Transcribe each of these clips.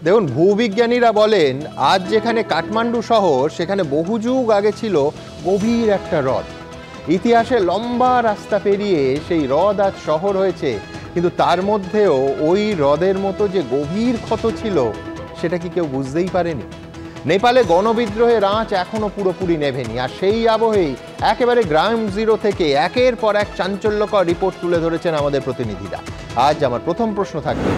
দেখুন, ভূবিজ্ঞানীরা বলেন আজ যেখানে কাঠমান্ডু শহর, সেখানে বহু যুগ আগে ছিল গভীর একটা হ্রদ। ইতিহাসে লম্বা রাস্তা পেরিয়ে সেই হ্রদ আজ শহর হয়েছে, কিন্তু তার মধ্যেও ওই হ্রদের মতো যে গভীর ক্ষত ছিল, সেটা কি কেউ বুঝতেই পারেনি? নেপালে গণবিদ্রোহের আঁচ এখনো পুরোপুরি নেভেনি, আর সেই আবহেই একেবারে গ্রাউন্ড জিরো থেকে একের পর এক চাঞ্চল্যকর রিপোর্ট তুলে ধরেছেন আমাদের প্রতিনিধিরা। আজ আমার প্রথম প্রশ্ন থাকবে,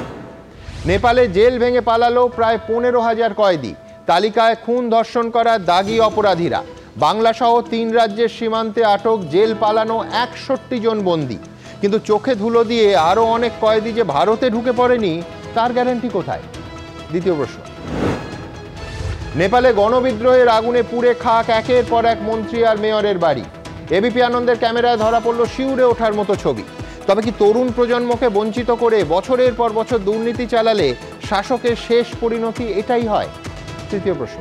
নেপালে জেল ভেঙে পালালো প্রায় 15,000 কয়েদি। তালিকায় খুন ধর্ষণ করা দাগি অপরাধীরা। বাংলা সহ 3 রাজ্যের সীমান্তে আটক জেল পালানো 61 জন বন্দী। কিন্তু চোখে ধুলো দিয়ে আরো অনেক কয়েদি যে ভারতে ঢুকে পড়েনি, তার গ্যারান্টি কোথায়? দ্বিতীয় প্রশ্ন, নেপালে গণবিদ্রোহের আগুনে পুড়ে খাক একের পর এক মন্ত্রী আর মেয়রের বাড়ি। এবিপি আনন্দের ক্যামেরায় ধরা পড়ল শিউরে ওঠার মতো ছবি। তবে কি তরুণ প্রজন্মকে বঞ্চিত করে বছরের পর বছর দুর্নীতি চালালে শাসকের শেষ পরিণতি এটাই হয়? তৃতীয় প্রশ্ন,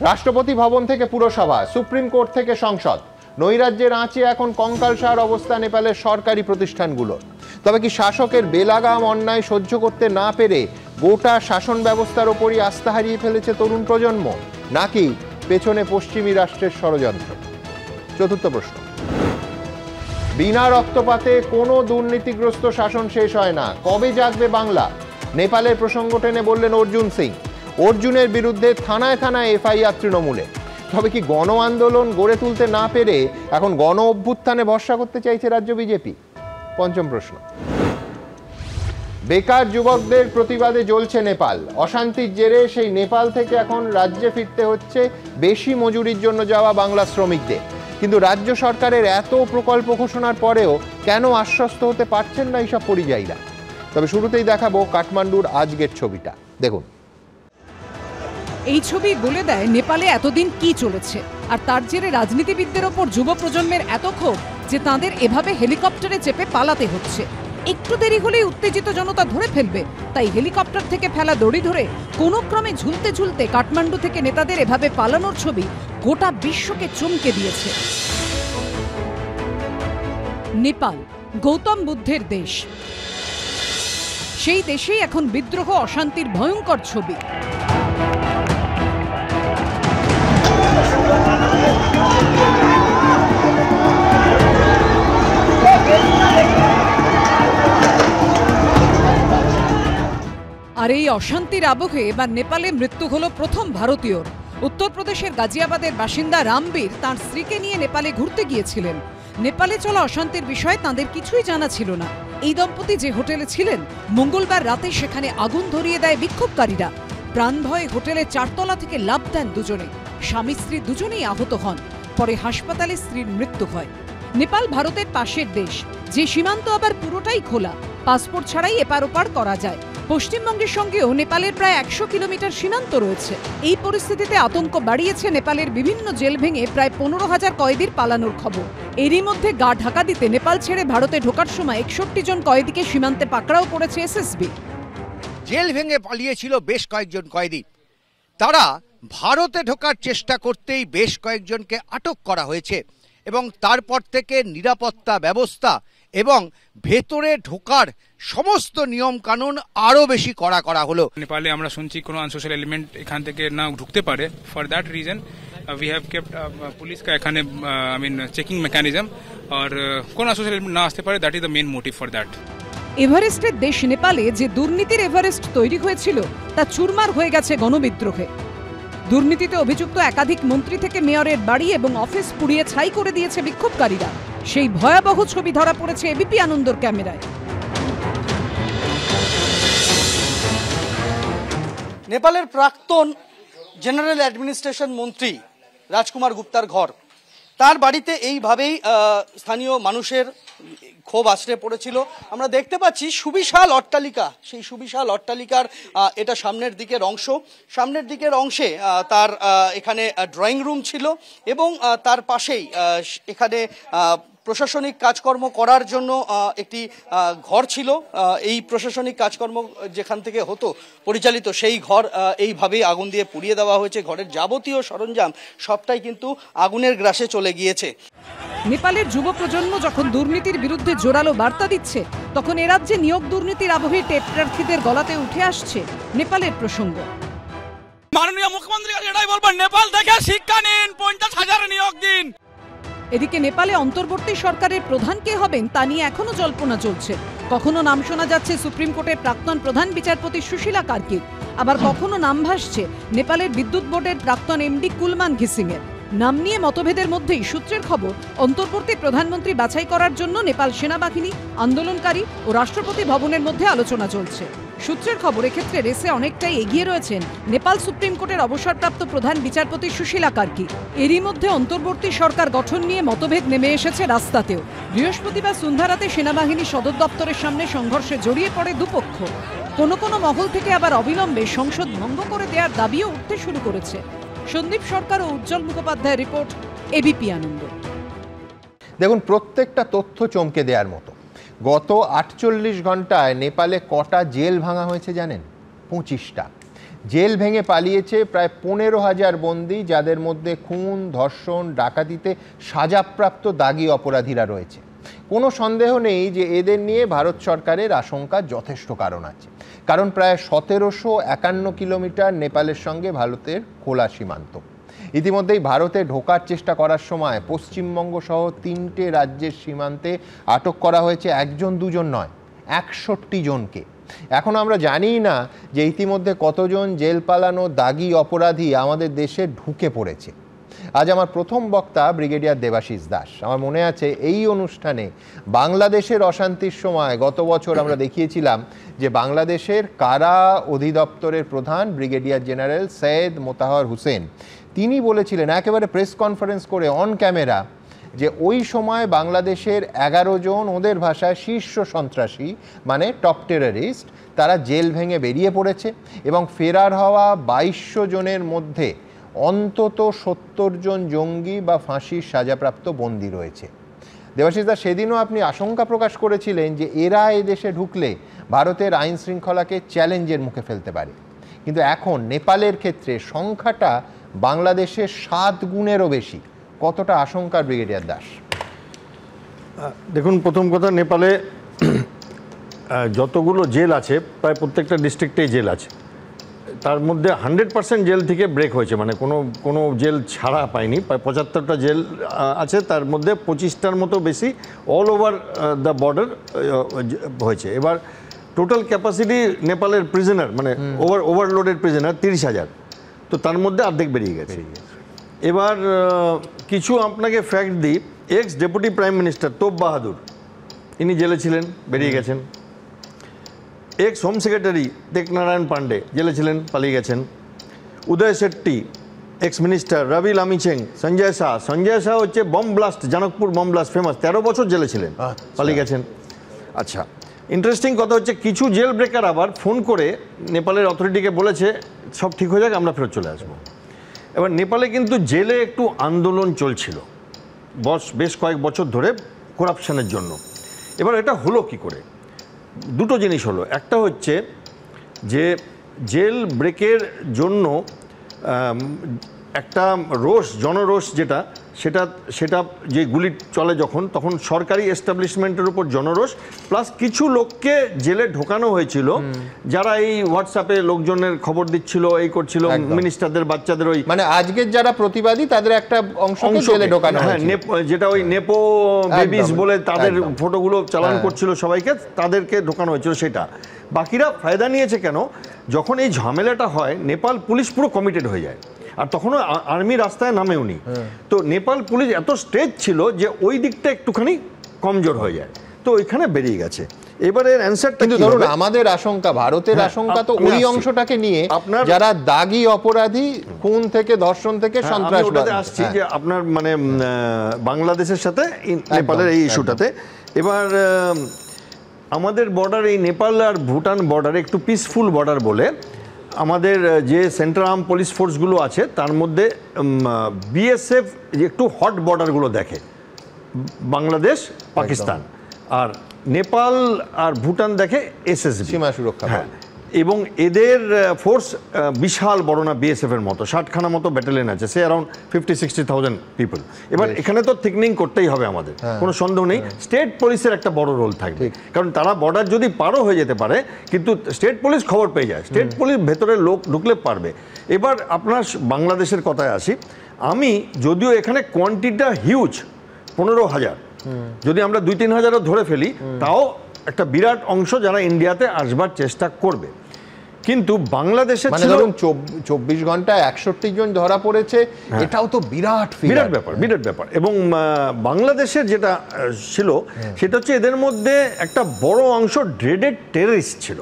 রাষ্ট্রপতি ভবন থেকে পুরসভা, সুপ্রিম কোর্ট থেকে সংসদ, নৈরাজ্যের আঁচে এখন কঙ্কালসার অবস্থা নেপালের সরকারি প্রতিষ্ঠানগুলোর। তবে কি শাসকের বেলাগাম অন্যায় সহ্য করতে না পেরে গোটা শাসন ব্যবস্থার ওপরই আস্থা হারিয়ে ফেলেছে তরুণ প্রজন্ম, নাকি পেছনে পশ্চিমী রাষ্ট্রের ষড়যন্ত্র? চতুর্থ প্রশ্ন, বিনা রক্তপাতে কোনো দুর্নীতিগ্রস্ত শাসন শেষ হয় না, কবে জাগবে বাংলা? নেপালের প্রসঙ্গ টেনে বললেন অর্জুন সিং। অর্জুনের বিরুদ্ধে থানায় থানায় এফআইআর তৃণমূলে। তবে কি গণ আন্দোলন গড়ে তুলতে না পেরে এখন গণ অভ্যুত্থানে ভরসা করতে চাইছে রাজ্য বিজেপি? পঞ্চম প্রশ্ন, বেকার যুবকদের প্রতিবাদে জ্বলছে নেপাল। অশান্তির জেরে সেই নেপাল থেকে এখন রাজ্যে ফিরতে হচ্ছে বেশি মজুরির জন্য যাওয়া বাংলা শ্রমিকদের। কিন্তু রাজ্য সরকারের এত প্রকল্প ঘোষণার পরেও কেন আশ্বস্ত হতে পারছেন না এইসব পরিযায়ীরা? তবে শুরুতেই দেখাবো কাঠমান্ডুর আজকের ছবিটা, দেখুন। এই ছবি বলে দেয় নেপালে এতদিন কি চলেছে, আর তার জেরে রাজনীতিবিদদের ওপর যুব প্রজন্মের এত ক্ষোভ যে তাঁদের এভাবে হেলিকপ্টারে চেপে পালাতে হচ্ছে। একটু দেরি হলেই উত্তেজিত জনতা ধরে ফেলবে, তাই হেলিকপ্টার থেকে ফেলা দড়ি ধরে কোনো ক্রমে ঝুলতে ঝুলতে কাঠমান্ডু থেকে নেতাদের এভাবে পালানোর ছবি গোটা বিশ্বকে চমকে দিয়েছে। নেপাল গৌতম বুদ্ধের দেশ, সেই দেশেই এখন বিদ্রোহ অশান্তির ভয়ঙ্কর ছবি। আর এই অশান্তির আবহে এবার নেপালে মৃত্যু হলো প্রথম ভারতীয়র। উত্তরপ্রদেশের গাজিয়াবাদের বাসিন্দা রামবীর তাঁর স্ত্রীকে নিয়ে নেপালে ঘুরতে গিয়েছিলেন। নেপালে চলা অশান্তির বিষয়ে তাঁদের কিছুই জানা ছিল না। এই দম্পতি যে হোটেলে ছিলেন, মঙ্গলবার রাতে সেখানে আগুন ধরিয়ে দেয় বিক্ষোভকারীরা। প্রাণ ভয়ে হোটেলের 4 তলা থেকে লাফ দেন দুজনে। স্বামী স্ত্রী দুজনেই আহত হন। পরে হাসপাতালে স্ত্রীর মৃত্যু হয়। নেপাল ভারতের পাশের দেশ, যে সীমান্ত আবার পুরোটাই খোলা, পাসপোর্ট ছাড়াই এপার ওপার করা যায়। পশ্চিমবঙ্গের সঙ্গেও নেপালের প্রায় 100 কিলোমিটার সীমান্ত রয়েছে। এই পরিস্থিতিতে আতঙ্ক বাড়িয়েছে নেপালের বিভিন্ন জেল ভেঙে প্রায় 15,000 কয়েদির পালানোর খবর। এরই মধ্যে গা ঢাকা দিতে নেপাল ছেড়ে ভারতে ঢোকার সময় 61 জন কয়েদিকে সীমান্তে পাকড়াও করেছে এসএসবি। জেল ভেঙে পালিয়েছিল বেশ কয়েকজন কয়েদি। তারা ভারতে ঢোকার চেষ্টা করতেই বেশ কয়েকজনকে আটক করা হয়েছে এবং তারপর থেকে নিরাপত্তা ব্যবস্থা এবং ভেতরে ঢোকার সমস্ত নিয়ম কানুন আরো বেশি কড়া করা হলো। নেপালে আমরা শুনছি কোনো আনসোশাল এলিমেন্ট এখান থেকে না ঢুকতে পারে। For that reason we have kept police কা এখানে চেকিং মেকানিজম, আর কোন আনসোশাল এলিমেন্ট না আসতে পারে, that is the main motive for that. এভারেস্টের দেশ নেপালে যে দুর্নীতির এভারেস্ট তৈরি হয়েছিল তা চুরমার হয়ে গেছে গণবিদ্রোহে। দুর্নীতিতে অভিযুক্ত একাধিক মন্ত্রী থেকে মেয়রের বাড়ি এবং অফিস পুড়িয়ে ছাই করে দিয়েছে বিক্ষোভকারীরা। সেই ভয়াবহ ছবি ধরা পড়েছে এবিপি আনন্দর ক্যামেরায়। নেপালের প্রাক্তন জেনারেল অ্যাডমিনিস্ট্রেশন মন্ত্রী রাজকুমার গুপ্তার ঘর, তার বাড়িতে এইভাবেই স্থানীয় মানুষের ক্ষোভ আছড়ে পড়েছিল। আমরা দেখতে পাচ্ছি সুবিশাল অট্টালিকা, সেই সুবিশাল অট্টালিকার এটা সামনের দিকের অংশ। সামনের দিকের অংশে তার এখানে ড্রয়িং রুম ছিল এবং তার পাশেই এখানে প্রশাসনিক কাজকর্ম করার জন্য একটি ঘর ছিল। এই প্রশাসনিক কাজকর্ম যেখান থেকে হতো পরিচালিত, সেই ঘর এইভাবেই আগুন দিয়ে পুড়িয়ে দেওয়া হয়েছে। ঘরের যাবতীয় সরঞ্জাম সবটাই কিন্তু আগুনের গ্রাসে চলে গিয়েছে। নেপালের যুব প্রজন্ম যখন দুর্নীতির বিরুদ্ধে জোরালো বার্তা দিচ্ছে, তখন এ রাজ্যে নিয়োগ দুর্নীতির আবহে টেট প্রার্থীদের গলাতে উঠে আসছে নেপালের প্রসঙ্গ। মাননীয় মুখ্যমন্ত্রী এটাই বলবেন, নেপাল থেকে শিক্ষা নিন, 50,000 নিয়োগ দিন। এদিকে নেপালে অন্তর্বর্তী সরকারের প্রধান কে হবেন তা নিয়ে এখনো জল্পনা চলছে। কখনো নাম শোনা যাচ্ছে সুপ্রিম কোর্টের প্রাক্তন প্রধান বিচারপতি সুশীলা কার্কির, আবার কখনো নাম ভাসছে নেপালের বিদ্যুৎ বোর্ডের প্রাক্তন এমডি কুলমান ঘিসিং এর। নাম নিয়ে মতভেদের মধ্যেই সূত্রের খবর, অন্তর্বর্তী প্রধানমন্ত্রী বাছাই করার জন্য নেপাল সেনাবাহিনী, আন্দোলনকারী ও রাষ্ট্রপতি ভবনের মধ্যে আলোচনা চলছে। সূত্রের খবর, এক্ষেত্রে রেসে অনেকটাই এগিয়ে রয়েছেন নেপাল সুপ্রিম কোর্টের অবসরপ্রাপ্ত প্রধান বিচারপতি সুশীলা কার্কি। এরই মধ্যে অন্তর্বর্তী সরকার গঠন নিয়ে মতভেদ নেমে এসেছে রাস্তাতেও। বৃহস্পতিবার সন্ধ্যারাতে সেনাবাহিনী সদর দপ্তরের সামনে সংঘর্ষে জড়িয়ে পড়ে দুপক্ষ। কোনো কোনো মহল থেকে আবার অবিলম্বে সংসদ ভঙ্গ করে দেওয়ার দাবিও উঠতে শুরু করেছে। সন্দীপ সরকার ও উজ্জ্বল মুখোপাধ্যায়ের রিপোর্ট, এবিপি আনন্দ। দেখুন, প্রত্যেকটা তথ্য চমকে দেওয়ার মতো। গত 48 ঘন্টায় নেপালে কটা জেল ভাঙা হয়েছে জানেন? 25টা। জেল ভেঙে পালিয়েছে প্রায় 15,000 বন্দী, যাদের মধ্যে খুন, ধর্ষণ, ডাকাতিতে সাজাপ্রাপ্ত দাগী অপরাধীরা রয়েছে। কোনো সন্দেহ নেই যে এদের নিয়ে ভারত সরকারের আশঙ্কার যথেষ্ট কারণ আছে। কারণ প্রায় 1751 কিলোমিটার নেপালের সঙ্গে ভারতের খোলা সীমান্ত। ইতিমধ্যেই ভারতে ঢোকার চেষ্টা করার সময় পশ্চিমবঙ্গ সহ 3টে রাজ্যের সীমান্তে আটক করা হয়েছে একজন দুজন নয়, 61 জনকে। এখন আমরা জানি না যে ইতিমধ্যে কতজন জেল পালানো দাগী অপরাধী আমাদের দেশে ঢুকে পড়েছে। আজ আমার প্রথম বক্তা ব্রিগেডিয়ার দেবাশিস দাস। আমার মনে আছে এই অনুষ্ঠানে বাংলাদেশের অশান্তির সময় গত বছর আমরা দেখিয়েছিলাম যে বাংলাদেশের কারা অধিদপ্তরের প্রধান ব্রিগেডিয়ার জেনারেল সৈয়দ মোতাহার হোসেন, তিনি বলেছিলেন একেবারে প্রেস কনফারেন্স করে অন ক্যামেরা যে ওই সময় বাংলাদেশের 11 জন, ওদের ভাষায় শীর্ষ সন্ত্রাসী মানে টপ টেররিস্ট, তারা জেল ভেঙে বেরিয়ে পড়েছে এবং ফেরার হওয়া 2200 জনের মধ্যে অন্তত 70 জন জঙ্গি বা ফাঁসির সাজাপ্রাপ্ত বন্দী রয়েছে। দেবাশিস দা, সেদিনও আপনি আশঙ্কা প্রকাশ করেছিলেন যে এরা এদেশে ঢুকলে ভারতের আইন শৃঙ্খলাকে চ্যালেঞ্জের মুখে ফেলতে পারে, কিন্তু এখন নেপালের ক্ষেত্রে সংখ্যাটা বাংলাদেশের 7 গুণেরও বেশি। কতটা আশঙ্কার ব্রিগেডিয়ার দাস? দেখুন, প্রথম কথা, নেপালে যতগুলো জেল আছে প্রায় প্রত্যেকটা ডিস্ট্রিক্টেই জেল আছে। তার মধ্যে 100% জেল থেকে ব্রেক হয়েছে, মানে কোনো জেল ছাড়া পায়নি। প্রায় 75টা জেল আছে, তার মধ্যে 25টার মতো বেশি অল ওভার দ্য বর্ডার হয়েছে। এবার টোটাল ক্যাপাসিটি নেপালের প্রিজনার মানে ওভারলোডেড প্রিজনার 30,000, তো তার মধ্যে অর্ধেক বেরিয়ে গেছে। এবার কিছু আপনাকে ফ্যাক্ট দিই। এক্স ডেপুটি প্রাইম মিনিস্টার তোপ বাহাদুর, ইনি জেলে ছিলেন, বেরিয়ে গেছেন। Ex home secretary Teknarayan Pandey জেলে ছিলেন, পালিয়ে গেছেন। উদয় শেট্টি, এক্স মিনিস্টার, রবি লামিচেং, সঞ্জয় শাহ হচ্ছে bomb blast, Janakpur bomb blast famous, 13 বছর জেলে ছিলেন, পালিয়ে গেছেন। আচ্ছা, ইন্টারেস্টিং কথা হচ্ছে কিছু জেল ব্রেকার আবার ফোন করে নেপালের অথরিটিকে বলেছে সব ঠিক হয়ে যাক, আমরা ফেরত চলে আসবো। এবার নেপালে কিন্তু জেলে একটু আন্দোলন চলছিল বেশ কয়েক বছর ধরে করাপশনের জন্য। এবার এটা হলো কি করে? দুটো জিনিস হলো। একটা হচ্ছে যে জেল ব্রেকের জন্য একটা জনরোষ সেটা যে গুলি চলে তখন সরকারি এস্টাবলিশমেন্টের উপর জনরোষ, প্লাস কিছু লোককে জেলে ঢোকানো হয়েছিল যারা এই হোয়াটসঅ্যাপে লোকজনের খবর দিচ্ছিল, এই করছিল, মিনিস্টারদের বাচ্চাদের, ওই মানে আজকের যারা প্রতিবাদী তাদের একটা অংশ জেলে ঢোকানো, হ্যাঁ, যেটা ওই নেপো বেবিস বলে তাদের ফটোগুলো চালান করছিল সবাইকে, তাদেরকে ঢোকানো হয়েছিল। সেটা বাকিরা ফায়দা নিয়েছে কেন? যখন এই ঝামেলাটা হয় নেপাল পুলিশ পুরো কমিটেড হয়ে যায়, আর তখনও আর্মি রাস্তায় নামেও নি। তো নেপাল পুলিশ এত স্ট্রেচ ছিল যে ওই দিকটা একটুখানি কমজোর হয়ে যায়, তো ওইখানে বেরিয়ে গেছে। এবারে অ্যানসারটা কিন্তু ধরুন আমাদের আশঙ্কা, ভারতের আশঙ্কা তো ওই অংশটাকে নিয়ে, যারা দাগী অপরাধী, খুন থেকে ধর্ষণ থেকে সন্ত্রাসবাদ আসছি, যে আপনার মানে বাংলাদেশের সাথে নেপালের এই ইস্যুটাতে। এবার আমাদের বর্ডার, এই নেপাল আর ভুটান বর্ডারে একটু পিসফুল বর্ডার বলে আমাদের যে সেন্ট্রাল আর্ম পুলিশ ফোর্সগুলো আছে তার মধ্যে বিএসএফ একটু হট বর্ডারগুলো দেখে, বাংলাদেশ পাকিস্তান, আর নেপাল আর ভুটান দেখে এসএসবি সীমা সুরক্ষা বল। হ্যাঁ, এবং এদের ফোর্স বিশাল বড় না বিএসএফ এর মতো 60খানা মতো ব্যাটালিয়ন আছে, সে অ্যারাউন্ড 50-60,000 পিপল। এবার এখানে তো থিকনিং করতেই হবে আমাদের, কোনো সন্দেহ নেই। স্টেট পুলিশের একটা বড় রোল থাকবে, কারণ তারা বর্ডার যদি পারও হয়ে যেতে পারে, কিন্তু স্টেট পুলিশ খবর পেয়ে যায়, স্টেট পুলিশ ভেতরে লোক ঢুকলে পারবে। এবার আপনার বাংলাদেশের কথায় আসি, আমি যদিও এখানে কোয়ান্টিটিটা হিউজ 15,000, যদি আমরা 2-3 হাজারও ধরে ফেলি তাও একটা বিরাট অংশ যারা ইন্ডিয়াতে আসবার চেষ্টা করবে। কিন্তু বাংলাদেশে মানে ধরুন 24 ঘন্টায় 61 জন ধরা পড়েছে, এটাও তো বিরাট ব্যাপার। এবং বাংলাদেশের যেটা ছিল সেটা হচ্ছে এদের মধ্যে একটা বড় অংশ ড্রেডেড টেররিস্ট ছিল,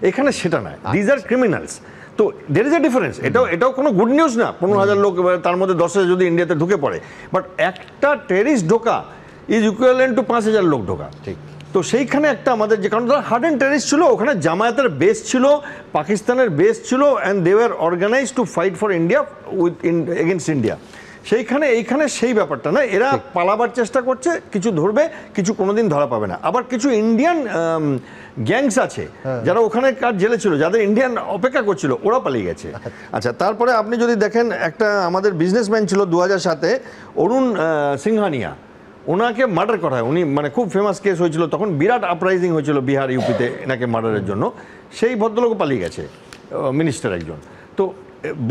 এখানে সেটা নয়, দিজ আর ক্রিমিনালস। তো দের ইজ এ ডিফারেন্স। এটাও কোনো গুড নিউজ না, 15,000 লোক, তার মধ্যে 10,000 যদি ইন্ডিয়াতে ঢুকে পড়ে, বাট একটা টেররিস্ট ঢোকা ইজ ইকুইভ্যালেন্ট টু 5,000 লোক ঢোকা। ঠিক। তো সেইখানে একটা আমাদের যে, কারণ তারা হার্ড অ্যান্ড টেররিস্ট ছিল, ওখানে জামায়াতের বেস ছিল, পাকিস্তানের বেস ছিল, and they were organize to fight for India with against India. এইখানে সেই ব্যাপারটা না, এরা পালাবার চেষ্টা করছে, কিছু ধরবে, কিছু কোনোদিন ধরা পাবে না। আবার কিছু ইন্ডিয়ান গ্যাংস আছে যারা ওখানে কার জেলে ছিল, যাদের ইন্ডিয়ান অপেক্ষা করছিল, ওরা পালিয়ে গেছে। আচ্ছা, তারপরে আপনি যদি দেখেন, একটা আমাদের বিজনেসম্যান ছিল 2007-এ, অরুণ সিংহানিয়া, ওনাকে মার্ডার করা হয়। উনি মানে খুব ফেমাস কেস হয়েছিল তখন, বিরাট আপরাইজিং হয়েছিল বিহার ইউপিতে এনাকে মার্ডারের জন্য। সেই ভদ্রলোক পালিয়ে গেছে, মিনিস্টার একজন। তো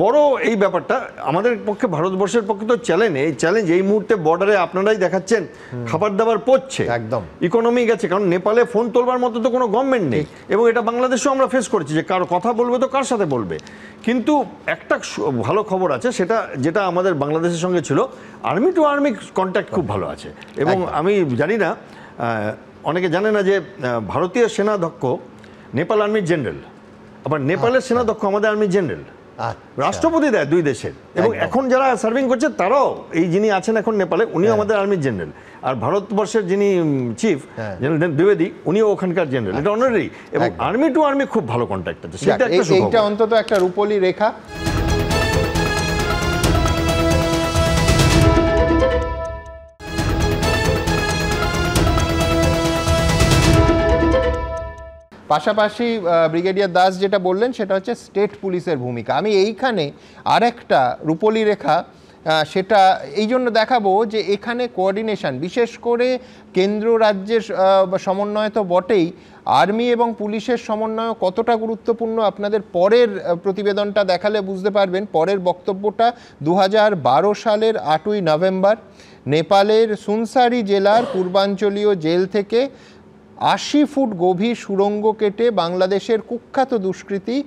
বড় এই ব্যাপারটা আমাদের পক্ষে, ভারতবর্ষের পক্ষে তো চ্যালেঞ্জ এই মুহূর্তে বর্ডারে আপনারাই দেখাচ্ছেন, খাবার দাবার পড়ছে, একদম ইকোনমি গেছে, কারণ নেপালে ফোন তোলবার মতো তো কোনো গভর্নমেন্ট নেই, এবং এটা বাংলাদেশেও আমরা ফেস করেছি যে কারো কথা বলবে তো কার সাথে বলবে। কিন্তু একটা ভালো খবর আছে, যেটা আমাদের বাংলাদেশের সঙ্গে ছিল, আর্মি টু আর্মি কন্ট্যাক্ট খুব ভালো আছে। এবং আমি জানি না, অনেকে জানে না যে ভারতীয় সেনাধ্যক্ষ নেপাল আর্মির জেনারেল, আবার নেপালের সেনাধ্যক্ষ আমাদের আর্মির জেনারেল, রাষ্ট্রপতি দেয় দুই দেশের। এবং এখন যারা সার্ভিং করছে তারাও, এই যিনি আছেন এখন নেপালে, উনিও আমাদের আর্মির জেনারেল, আর ভারতবর্ষের যিনি চিফ জেনারেল দ্বিবেদী, উনিও ওখানকার জেনারেল। এটা অনারারি, এবং আর্মি টু আর্মি খুব ভালো কন্ট্যাক্ট আছে, সেটা এইটা অন্তত একটা রূপলি রেখা। পাশাপাশি ব্রিগেডিয়ার দাস যেটা বললেন সেটা হচ্ছে স্টেট পুলিশের ভূমিকা। আমি এইখানে আরেকটা রূপলি রেখা, সেটা এই জন্য দেখাবো যে এখানে কোঅর্ডিনেশন, বিশেষ করে কেন্দ্র রাজ্যের সমন্বয় তো বটেই, আর্মি এবং পুলিশের সমন্বয় কতটা গুরুত্বপূর্ণ আপনাদের পরের প্রতিবেদনটা দেখালে বুঝতে পারবেন। পরের বক্তব্যটা 2012 সালের 8ই নভেম্বর নেপালের সুনসারি জেলার পূর্বাঞ্চলীয় জেল থেকে 80 ফুট গভীর সুড়ঙ্গ কেটে বাংলাদেশের কুখ্যাত দুষ্কৃতী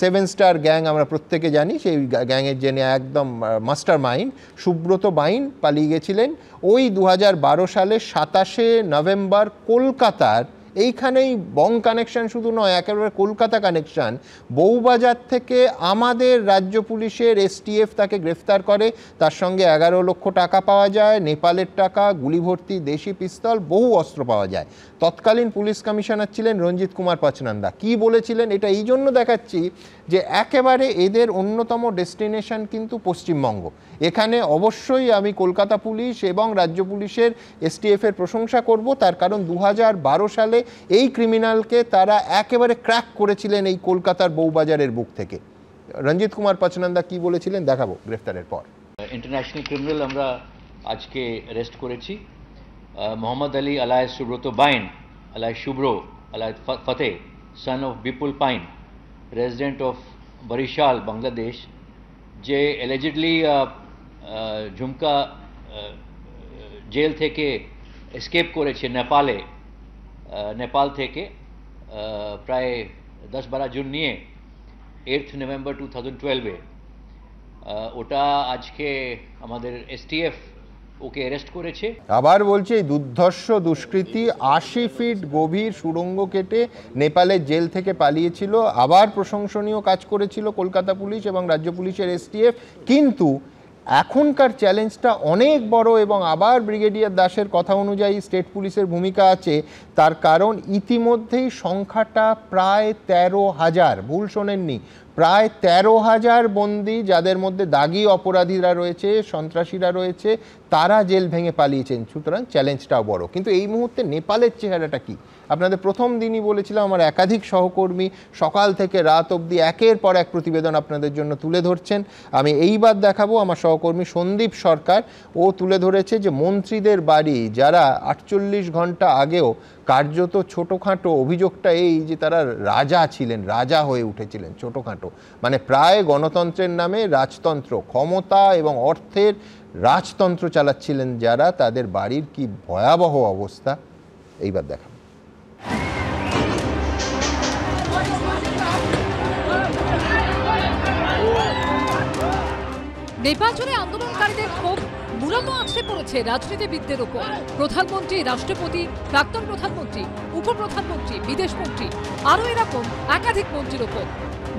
7 স্টার গ্যাং, আমরা প্রত্যেকে জানি, সেই গ্যাংয়ের যিনি একদম মাস্টার মাইন্ড সুব্রত বাইন পালিয়ে গেছিলেন। ওই 2012 সালের 27শে নভেম্বর কলকাতার এইখানেই বং কানেকশন শুধু নয়, একেবারে কলকাতা কানেকশন, বউবাজার থেকে আমাদের রাজ্য পুলিশের এসটিএফ তাকে গ্রেফতার করে। তার সঙ্গে 11 লক্ষ টাকা পাওয়া যায়, নেপালের টাকা, গুলি ভর্তি দেশি পিস্তল, বহু অস্ত্র পাওয়া যায়। তৎকালীন পুলিশ কমিশনার ছিলেন রঞ্জিত কুমার পাচনন্দা। কি বলেছিলেন এটা এই জন্য দেখাচ্ছি যে একেবারে এদের অন্যতম ডেস্টিনেশন কিন্তু পশ্চিমবঙ্গ। এখানে অবশ্যই আমি কলকাতা পুলিশ এবং রাজ্য পুলিশের এসটিএফের প্রশংসা করব, তার কারণ 2012 সালে এই ক্রিমিনালকে তারা একেবারে ক্র্যাক করেছিলেন এই কলকাতার বউবাজারের বুক থেকে। রঞ্জিত কুমার পাচনন্দা কি বলেছিলেন দেখাবো গ্রেফতারের পর। ইন্টারন্যাশনাল ক্রিমিনাল আমরা আজকে অ্যারেস্ট করেছি, Mohammad Ali alias Subrata Bain alias Shubhra alias Fateh, son of Bipul Pain, resident of Barishal, Bangladesh, যে অ্যালিজেডলি ঝুমকা জেল থেকে এসকেপ করেছে নেপাল থেকে প্রায় 10-12 জন নিয়ে 8 নভেম্বর 2012-এ। ওটা আজকে আমাদের এসটিএফ ওকে অ্যারেস্ট করেছে। আবার বলছি, এই দুর্ধর্ষ দুষ্কৃতী 80 ফিট গভীর সুড়ঙ্গ কেটে নেপালের জেল থেকে পালিয়েছিল। আবার প্রশংসনীয় কাজ করেছিল কলকাতা পুলিশ এবং রাজ্য পুলিশের এসটিএফ। কিন্তু এখনকার চ্যালেঞ্জটা অনেক বড়, এবং আবার ব্রিগেডিয়ার দাসের কথা অনুযায়ী স্টেট পুলিশের ভূমিকা আছে। তার কারণ ইতিমধ্যেই সংখ্যাটা প্রায় 13,000, ভুল শোনেননি, প্রায় 13,000 বন্দী, যাদের মধ্যে দাগি অপরাধীরা রয়েছে, সন্ত্রাসীরা রয়েছে, তারা জেল ভেঙে পালিয়েছেন। সুতরাং চ্যালেঞ্জটাও বড়। কিন্তু এই মুহূর্তে নেপালের চেহারাটা কি? আপনাদের প্রথম দিনই বলেছিলাম, আমার একাধিক সহকর্মী সকাল থেকে রাত অবধি একের পর এক প্রতিবেদন আপনাদের জন্য তুলে ধরছেন। আমি এইবার দেখাবো আমার সহকর্মী সন্দীপ সরকার, ও তুলে ধরেছে যে মন্ত্রীদের বাড়ি, যারা 48 ঘন্টা আগেও কার্যত ছোটোখাটো, অভিযোগটা এই যে তারা রাজা ছিলেন, রাজা হয়ে উঠেছিলেন, ছোটোখাটো মানে প্রায় গণতন্ত্রের নামে রাজতন্ত্র, ক্ষমতা এবং অর্থের রাজতন্ত্র চালাচ্ছিলেন যারা, তাদের বাড়ির কি ভয়াবহ অবস্থা এইবার দেখাবো। নেপাল জুড়ে আন্দোলনকারীদের ক্ষোভ মূলত আছড়ে পড়েছে রাজনীতিবিদদের উপর। প্রধানমন্ত্রী, রাষ্ট্রপতি, প্রাক্তন প্রধানমন্ত্রী, উপপ্রধানমন্ত্রী, বিদেশমন্ত্রী, আরও এরকম একাধিক মন্ত্রীর উপর।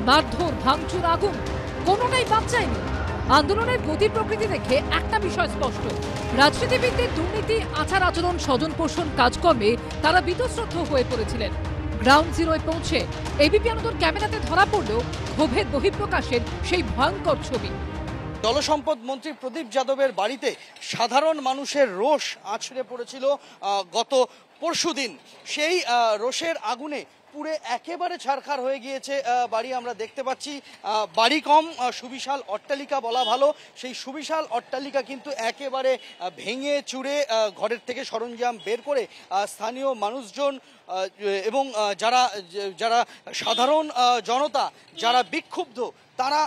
মারধর, ভাঙচুর, আগুন, কোনোটাই বাদ যায়নি। আন্দোলনের গতি প্রকৃতি দেখে একটা বিষয় স্পষ্ট, রাজনীতিবিদদের দুর্নীতি, আচার আচরণ, স্বজন পোষণ কাজকর্মে তারা বীতশ্রদ্ধ হয়ে পড়েছিলেন। গ্রাউন্ড জিরোয় পৌঁছে এবিপি আনন্দর ক্যামেরাতে ধরা পড়ল ক্ষোভের বহিঃপ্রকাশের সেই ভয়ঙ্কর ছবি। জলসম্পদ মন্ত্রী প্রদীপ যাদবের বাড়িতে সাধারণ মানুষের রোষ আছড়ে পড়েছিল গত পরশুদিন। সেই রোষের আগুনে পুরে একেবারে ছারখার হয়ে গিয়েছে বাড়ি। আমরা দেখতে পাচ্ছি বাড়ি কম, সুবিশাল অট্টালিকা বলা ভালো, সেই সুবিশাল অট্টালিকা কিন্তু একেবারে ভেঙে চুরে ঘরের থেকে সরঞ্জাম বের করে স্থানীয় মানুষজন এবং যারা যারা সাধারণ জনতা, যারা বিক্ষুব্ধ, তারা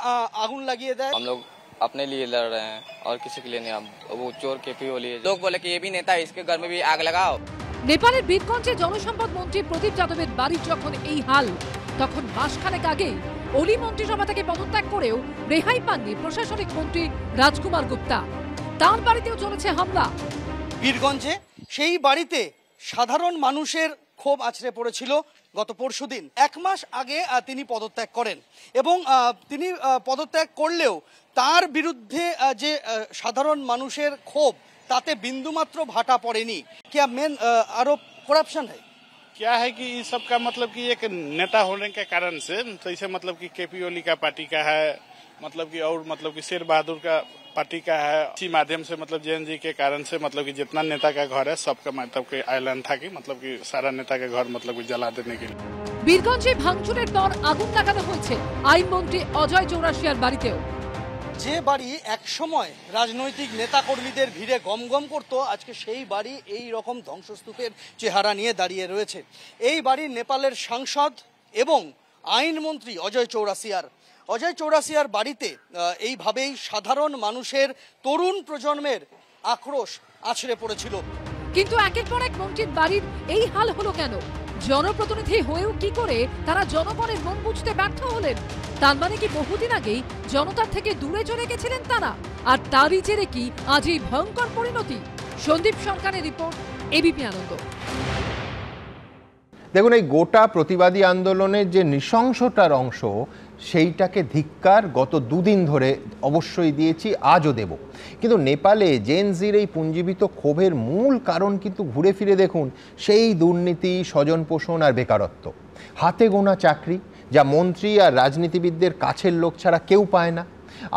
আগুন লাগিয়ে দেয়। अपने लिए लड़ रहे हैं और किसी के लिए नहीं। हम वो चोर के पी लिए लोग बोले कि ये भी नेता है, इसके घर में भी आग लगाओ। নেপালের বীরগঞ্জে জলসম্পদ মন্ত্রী প্রদীপ যাদবের বাড়ির যখন এই হাল, তখন মাসখানেক আগে অলি মন্ত্রিসভা থেকে পদত্যাগ করেও রেহাই পাননি প্রশাসনিক মন্ত্রী রাজকুমার গুপ্তা। তার বাড়িতেও চলেছে হামলা। বীরগঞ্জে সেই বাড়িতে সাধারণ মানুষের ক্ষোভ আছড়ে পড়েছিল গত পরশুদিন। 1 মাস আগে তিনি পদত্যাগ করেন এবং তিনি পদত্যাগ করলেও তার বিরুদ্ধে যে সাধারণ মানুষের ক্ষোভ, ताते बिंदु मात्र भाटा पड़ेनी। क्या मेन आरोप करप्शन है? क्या है कि इस सब का मतलब कि एक नेता होने के कारण से, तो इसे मतलब कि केपी ओली का पार्टी का है, मतलब कि और मतलब कि शेर बहादुर का पार्टी का है। इसी माध्यम से मतलब जैन जी के कारण से मतलब कि जितना नेता का घर है सबका मतलब कि ऐलान था कि मतलब कि सारा नेता के घर मतलब कि जला देने के लिए। বীরগঞ্জে ভাঙচুরের পর আগুন লাগানো হয়েছে আইনমন্ত্রী অজয় চৌরাশিয়ার বাড়িতেও। যে বাড়ি একসময় রাজনৈতিক নেতাকর্মীদের ভিড়ে গমগম করত, আজকে সেই বাড়ি এই রকম ধ্বংসস্তূপের চেহারা নিয়ে দাঁড়িয়ে রয়েছে। এই বাড়ি নেপালের সাংসদ এবং আইনমন্ত্রী অজয় চৌরাশিয়ার বাড়িতে এইভাবেই সাধারণ মানুষের, তরুণ প্রজন্মের আক্রোশ আছড়ে পড়েছিল। কিন্তু একের পর এক মন্ত্রীর বাড়ির এই হাল হলো কেন? জনপ্রতিনিধি হয়েও কি করে তারা জনগণের মন বুঝতে ব্যর্থ হলেন? তার মানে কি বহুদিন আগেই জনতার থেকে দূরে চলে গেছিলেন তারা? আর তারই জেরে কি আজ এই ভয়ঙ্কর পরিণতি? সন্দীপ সরকারের রিপোর্ট, এবিপি আনন্দ। দেখুন, এই গোটা প্রতিবাদী আন্দোলনের যে নৃশংসতার অংশ, সেইটাকে ধিক্কার গত দুদিন ধরে অবশ্যই দিয়েছি, আজও দেব। কিন্তু নেপালে জেনজির এই পুঞ্জীবিত ক্ষোভের মূল কারণ কিন্তু ঘুরে ফিরে দেখুন সেই দুর্নীতি, স্বজন পোষণ আর বেকারত্ব। হাতে গোনা চাকরি, যা মন্ত্রী আর রাজনীতিবিদদের কাছের লোক ছাড়া কেউ পায় না।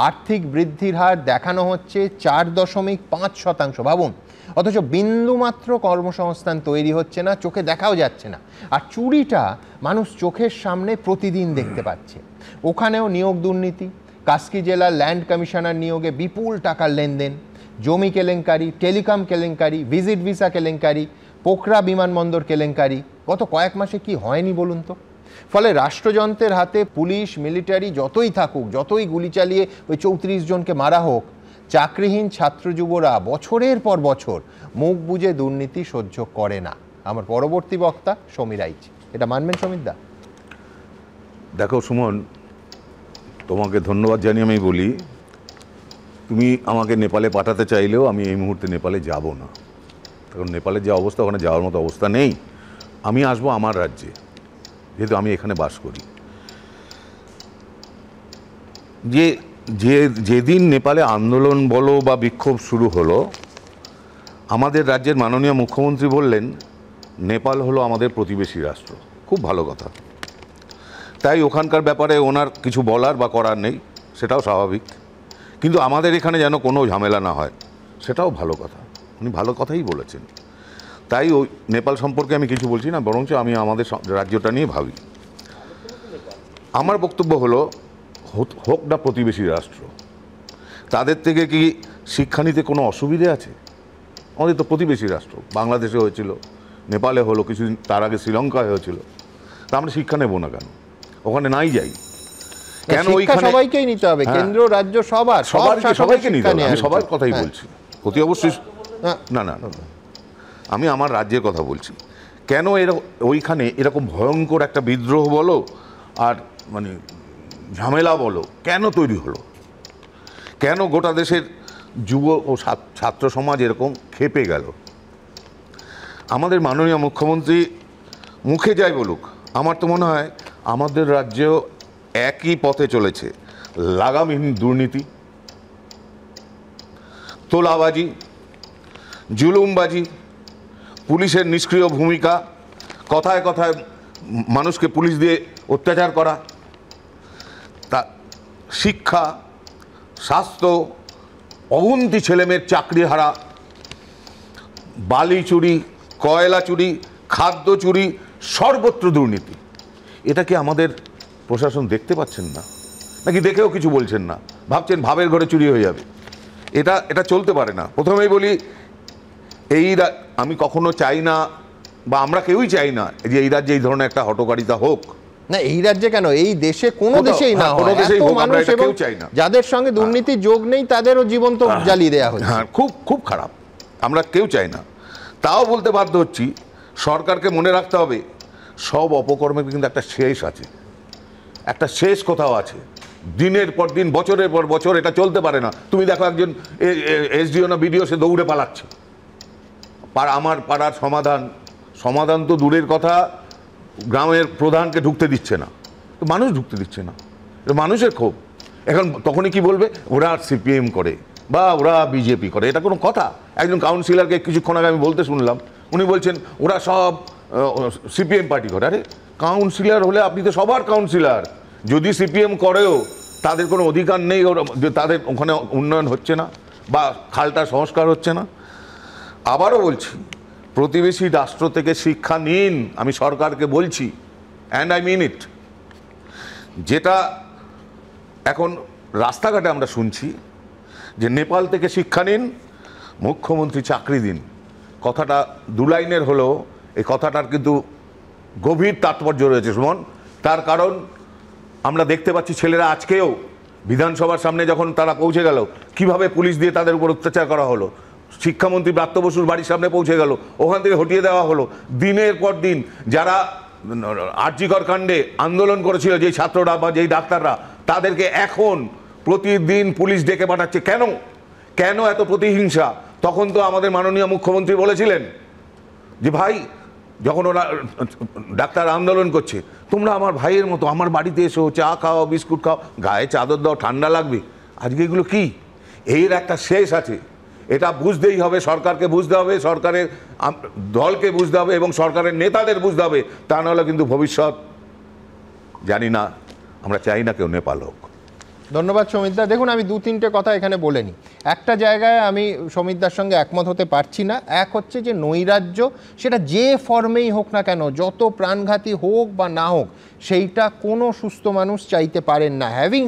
আর্থিক বৃদ্ধির হার দেখানো হচ্ছে 4.5%, ভাবুন। অথচ বিন্দুমাত্র কর্মসংস্থান তৈরি হচ্ছে না, চোখে দেখাও যাচ্ছে না। আর চুরিটা মানুষ চোখের সামনে প্রতিদিন দেখতে পাচ্ছে। ওখানেও নিয়োগ দুর্নীতি, কাস্কি জেলার ল্যান্ড কমিশনার নিয়োগে বিপুল টাকার লেনদেন, জমি কেলেঙ্কারি, টেলিকম কেলেঙ্কারি, ভিজিট ভিসা কেলেঙ্কারি, পোখরা বিমানবন্দর কেলেঙ্কারি। গত কয়েক মাসে কি হয়নি বলুন তো? ফলে রাষ্ট্রযন্ত্রের হাতে পুলিশ, মিলিটারি যতই থাকুক, যতই গুলি চালিয়ে ওই 34 জনকে মারা হোক, চাকরিহীন ছাত্র যুবরা বছরের পর বছর মুখ বুজে দুর্নীতি সহ্য করে না। আমার পরবর্তী বক্তা সমীর আইচ, এটা মানবেন সমীর দা? দেখো সুমন, তোমাকে ধন্যবাদ জানিয়ে আমি বলি, তুমি আমাকে নেপালে পাঠাতে চাইলেও আমি এই মুহূর্তে নেপালে যাব না। কারণ নেপালের যে অবস্থা, ওখানে যাওয়ার মতো অবস্থা নেই। আমি আসবো আমার রাজ্যে, যেহেতু আমি এখানে বাস করি। যেদিন নেপালে আন্দোলন বলো বা বিক্ষোভ শুরু হলো, আমাদের রাজ্যের মাননীয় মুখ্যমন্ত্রী বললেন নেপাল হলো আমাদের প্রতিবেশী রাষ্ট্র। খুব ভালো কথা। তাই ওখানকার ব্যাপারে ওনার কিছু বলার বা করার নেই, সেটাও স্বাভাবিক। কিন্তু আমাদের এখানে যেন কোনো ঝামেলা না হয়, সেটাও ভালো কথা। উনি ভালো কথাই বলেছেন। তাই ওই নেপাল সম্পর্কে আমি কিছু বলছি না, বরঞ্চ আমি আমাদের রাজ্যটা নিয়ে ভাবি। আমার বক্তব্য হলো, হোক না প্রতিবেশী রাষ্ট্র, তাদের থেকে কি শিক্ষা নিতে কোনো অসুবিধে আছে? আমাদের তো প্রতিবেশী রাষ্ট্র, বাংলাদেশে হয়েছিল, নেপালে হলো, কিছুদিন তার আগে শ্রীলঙ্কায় হয়েছিল। তা আমরা শিক্ষা নেব না কেন? ওখানে নাই যাই কেন? ওইখানে সবাইকেই নিতে হবে, কেন্দ্র রাজ্য সবাইকে নিতে হবে। আমি সবার কথাই বলছি, অতি অবশ্যই। না না না, আমি আমার রাজ্যের কথা বলছি। কেন ওইখানে এরকম ভয়ঙ্কর একটা বিদ্রোহ বলো আর মানে ঝামেলা বলো কেন তৈরি হলো? কেন গোটা দেশের যুব ও ছাত্র সমাজ এরকম ক্ষেপে গেল? আমাদের মাননীয় মুখ্যমন্ত্রী মুখে যাই বলুক, আমার তো মনে হয় আমাদের রাজ্যেও একই পথে চলেছে। লাগামহীন দুর্নীতি, তোলাবাজি, জুলুমবাজি, পুলিশের নিষ্ক্রিয় ভূমিকা, কথায় কথায় মানুষকে পুলিশ দিয়ে অত্যাচার করা, তা শিক্ষা, স্বাস্থ্য, অগুন্তি ছেলেমেয়ের চাকরি হারা, বালি চুরি, কয়লা চুরি, খাদ্য চুরি, সর্বত্র দুর্নীতি। এটা কি আমাদের প্রশাসন দেখতে পাচ্ছেন না? নাকি দেখেও কিছু বলছেন না, ভাবছেন ভাবের ঘরে চুরি হয়ে যাবে? এটা চলতে পারে না। প্রথমেই বলি, আমি কখনো চাই না, বা আমরা কেউই চাই না যে এই রাজ্যে এই ধরনের একটা হটকারিতা হোক। না, এই রাজ্যে কেন, এই দেশে কোনো দেশেই না, কোনো দেশেই হোক, আমরা এটা কেউ চাই না। যাদের সঙ্গে দুর্নীতির যোগ নেই তাদেরও জীবন্ত জ্বালিয়ে দেওয়া হচ্ছে। হ্যাঁ, খুব খুব খারাপ, আমরা কেউ চাই না। তাও বলতে বাধ্য হচ্ছি, সরকারকে মনে রাখতে হবে সব অপকর্মের কিন্তু একটা শেষ আছে, একটা শেষ কোথাও আছে। দিনের পর দিন, বছরের পর বছর এটা চলতে পারে না। তুমি দেখো, একজন এসডিও না বিডিও, সে দৌড়ে পালাচ্ছে। আমার পাড়ার সমাধান তো দূরের কথা, গ্রামের প্রধানকে ঢুকতে দিচ্ছে না, তো মানুষ ঢুকতে দিচ্ছে না, মানুষের ক্ষোভ। এখন তখনই কি বলবে, ওরা সিপিএম করে বা ওরা বিজেপি করে? এটা কোনো কথা? একজন কাউন্সিলরকে কিছুক্ষণ আগে আমি বলতে শুনলাম, উনি বলছেন ওরা সব সিপিএম পার্টি করে। আরে কাউন্সিলর হলে আপনি তো সবার কাউন্সিলর। যদি সিপিএম করেও তাদের কোনো অধিকার নেই, তাদের ওখানে উন্নয়ন হচ্ছে না বা খালটা সংস্কার হচ্ছে না। আবারও বলছি, প্রতিবেশী রাষ্ট্র থেকে শিক্ষা নিন, আমি সরকারকে বলছি, অ্যান্ড আই মিন ইট। যেটা এখন রাস্তাঘাটে আমরা শুনছি যে নেপাল থেকে শিক্ষা নিন, মুখ্যমন্ত্রী চাকরি দিন, কথাটা দু লাইনের হলেও এই কথাটার কিন্তু গভীর তাৎপর্য রয়েছে সুমন। তার কারণ আমরা দেখতে পাচ্ছি ছেলেরা আজকেও বিধানসভার সামনে যখন তারা পৌঁছে গেল, কিভাবে পুলিশ দিয়ে তাদের উপর অত্যাচার করা হলো। শিক্ষামন্ত্রী ব্রাত্য বসুর বাড়ির সামনে পৌঁছে গেল, ওখান থেকে হটিয়ে দেওয়া হলো। দিনের পর দিন যারা আরজিকর কাণ্ডে আন্দোলন করেছিল, যেই ছাত্ররা বা যেই ডাক্তাররা, তাদেরকে এখন প্রতিদিন পুলিশ ডেকে পাঠাচ্ছে। কেন এত প্রতিহিংসা? তখন তো আমাদের মাননীয় মুখ্যমন্ত্রী বলেছিলেন যে ভাই, যখন ওরা ডাক্তার আন্দোলন করছে, তোমরা আমার ভাইয়ের মতো, আমার বাড়িতে এসো, চা খাও, বিস্কুট খাও, গায়ে চাদর দাও, ঠান্ডা লাগবে। আজকে এগুলো কি? এর একটা শেষ আছে, এটা বুঝতেই হবে, সরকারকে বুঝতে হবে, সরকারের দলকে বুঝতে হবে এবং সরকারের নেতাদের বুঝতে হবে। তা নাহলে কিন্তু ভবিষ্যৎ জানি না, আমরা চাই না কেউ নেপাল হোক। ধন্যবাদ সমিতদা। দেখুন, আমি 2-3টে কথা এখানে বলে নিই। একটা জায়গায় আমি সমিতদার সঙ্গে একমত হতে পারছি না। এক হচ্ছে যে নৈরাজ্য, সেটা যে ফর্মেই হোক না কেন, যত প্রাণঘাতী হোক বা না হোক, সেইটা কোনো সুস্থ মানুষ চাইতে পারেন না। হ্যাভিং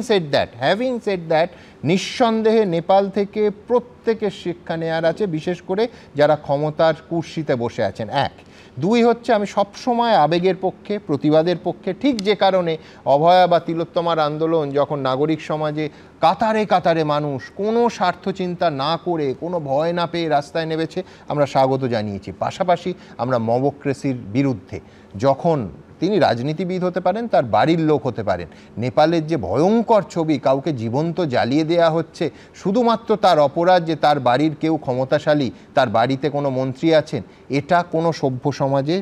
সেড দ্যাট নিঃসন্দেহে নেপাল থেকে প্রত্যেকের শিক্ষা নেওয়ার আছে, বিশেষ করে যারা ক্ষমতার কুর্সিতে বসে আছেন। 1, 2 হচ্ছে, আমি সবসময় আবেগের পক্ষে, প্রতিবাদের পক্ষে। ঠিক যে কারণে অভয়া বা তিলোত্তমার আন্দোলন যখন নাগরিক সমাজে কাতারে কাতারে মানুষ কোনো স্বার্থ চিন্তা না করে, কোনো ভয় না পেয়ে রাস্তায় নেমেছে, আমরা স্বাগত জানিয়েছি। পাশাপাশি আমরা মবক্রেসির বিরুদ্ধে। যখন তিনি রাজনীতিবিদ হতে পারেন, তার বাড়ির লোক হতে পারেন, নেপালের যে ভয়ঙ্কর ছবি, কাউকে জীবন্ত জ্বালিয়ে দেওয়া হচ্ছে শুধুমাত্র তার অপরাধ যে তার বাড়ির কেউ ক্ষমতাশালী, তার বাড়িতে কোনো মন্ত্রী আছেন, এটা কোনো সভ্য সমাজে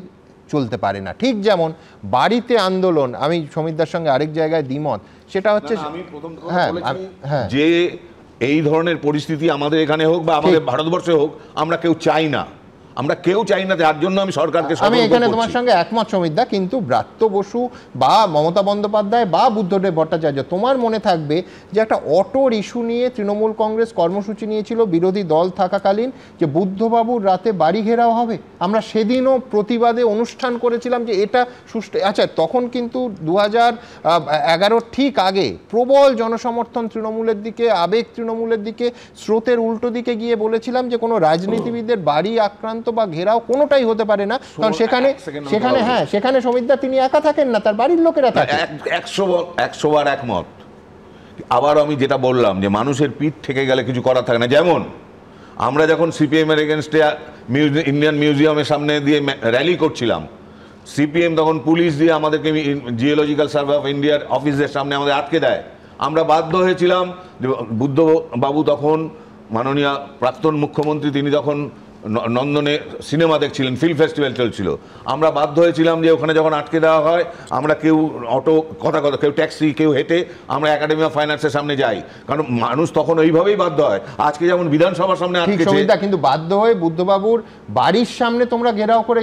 চলতে পারে না। ঠিক যেমন বাড়িতে আন্দোলন, আমি সমিতদার সঙ্গে আরেক জায়গায় দ্বিমত, সেটা হচ্ছে যে এই ধরনের পরিস্থিতি আমাদের এখানে হোক বা আমাদের ভারতবর্ষে হোক, আমরা কেউ চাই না। আমরা কেউ চাই না, যার জন্য আমি সরকারকে আমি এখানে তোমার সঙ্গে একমত সমিতদা, কিন্তু ব্রাত্য বসু বা মমতা বন্দ্যোপাধ্যায় বা বুদ্ধদেব ভট্টাচার্য, তোমার মনে থাকবে যে একটা অটোর ইস্যু নিয়ে তৃণমূল কংগ্রেস কর্মসূচি নিয়েছিল বিরোধী দল থাকাকালীন, যে বুদ্ধবাবুর রাতে বাড়ি ঘেরাও হবে। আমরা সেদিনও প্রতিবাদে অনুষ্ঠান করেছিলাম যে এটা সুষ্ঠু। আচ্ছা, তখন কিন্তু 2011 ঠিক আগে প্রবল জনসমর্থন তৃণমূলের দিকে, আবেগ তৃণমূলের দিকে, স্রোতের উল্টো দিকে গিয়ে বলেছিলাম যে কোনো রাজনীতিবিদদের বাড়ি আক্রান্ত বা ঘেরাও কোনোটাই হতে পারে না, কারণ সেখানে সমিতদা তিনি একা থাকেন না, তার বাড়ির লোকেরা থাকে। 100 বার একমত। আবার আমি যেটা বললাম যে মানুষের পিঠ থেকে গেলে কিছু করার থাকে না। যেমন আমরা যখন সিপিএম এর এগেনস্টে ইন্ডিয়ান মিউজিয়ামের সামনে দিয়ে র্যালি করছিলাম, সিপিএম তখন পুলিশ দিয়ে আমাদেরকে জিওলজিক্যাল সার্ভে অফ ইন্ডিয়ার অফিসের সামনে আমাদের আটকে দেয়। আমরা বাধ্য হয়েছিলাম যে বুদ্ধবাবু তখন মাননীয় প্রাক্তন মুখ্যমন্ত্রী, তিনি তখন নন্দনে সিনেমা দেখছিলেন, ফিল্ম ফেস্টিভ্যাল চলছিল। আমরা বাধ্য হয়েছিলাম যে ওখানে যখন আটকে দেওয়া হয়, আমরা কেউ অটো কেউ ট্যাক্সি, কেউ হেঁটে আমরা একাডেমি অফ ফাইন্যান্সের সামনে যাই, কারণ মানুষ তখন ওইভাবেই বাধ্য হয়। আজকে যেমন বিধানসভার সামনে আটকেছে, কিন্তু বাধ্য হয়ে বুদ্ধবাবুর বাড়ির সামনে তোমরা ঘেরাও করে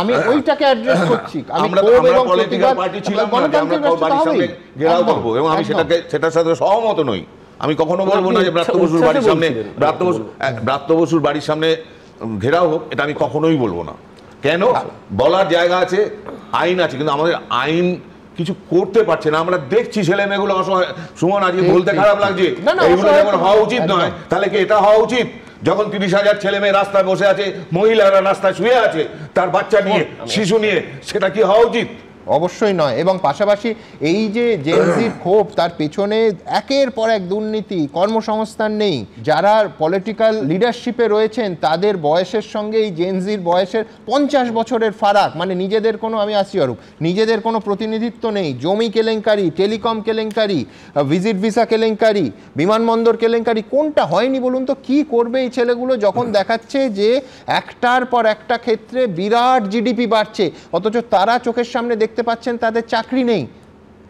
আমি ওইটাকে অ্যাড্রেস করছি। আমরা পলিটিক্যাল পার্টি ছিলাম, বাড়ির সামনে ঘেরাও করবো, এবং আমি সেটার সাথে সহমত নই। আমি কখনো বলবো না যে ব্রাত্য বসুর বাড়ির সামনে ঘেরাও হোক, এটা আমি কখনোই বলবো না। কেন? বলার জায়গা আছে, আইন আছে, কিন্তু আমাদের আইন কিছু করতে পারছে না। আমরা দেখছি ছেলে মেয়েগুলো অসহায়। সুমন, আজকে বলতে খারাপ লাগছে, এইগুলো যেমন হওয়া উচিত নয়, তাহলে কি এটা হওয়া উচিত? যখন 30,000 ছেলে মেয়ে রাস্তায় বসে আছে, মহিলারা রাস্তায় শুয়ে আছে তার বাচ্চা নিয়ে, শিশু নিয়ে, সেটা কি হওয়া উচিত? অবশ্যই নয়। এবং পাশাপাশি এই যে জেনজির ক্ষোভ, তার পেছনে একের পর এক দুর্নীতি, কর্মসংস্থান নেই, যারা পলিটিক্যাল লিডারশিপে রয়েছেন তাদের বয়সের সঙ্গে এই জেনজির বয়সের 50 বছরের ফারাক, মানে নিজেদের কোনো, আমি আসি অরূপ, নিজেদের কোনো প্রতিনিধিত্ব নেই। জমি কেলেঙ্কারি, টেলিকম কেলেঙ্কারি, ভিজিট ভিসা কেলেঙ্কারি, বিমানবন্দর কেলেঙ্কারি, কোনটা হয়নি বলুন তো? কি করবে এই ছেলেগুলো যখন দেখাচ্ছে যে একটার পর একটা ক্ষেত্রে বিরাট জিডিপি বাড়ছে, অথচ তারা চোখের সামনে দেখতে পাচ্ছেন তাদের চাকরি নেই।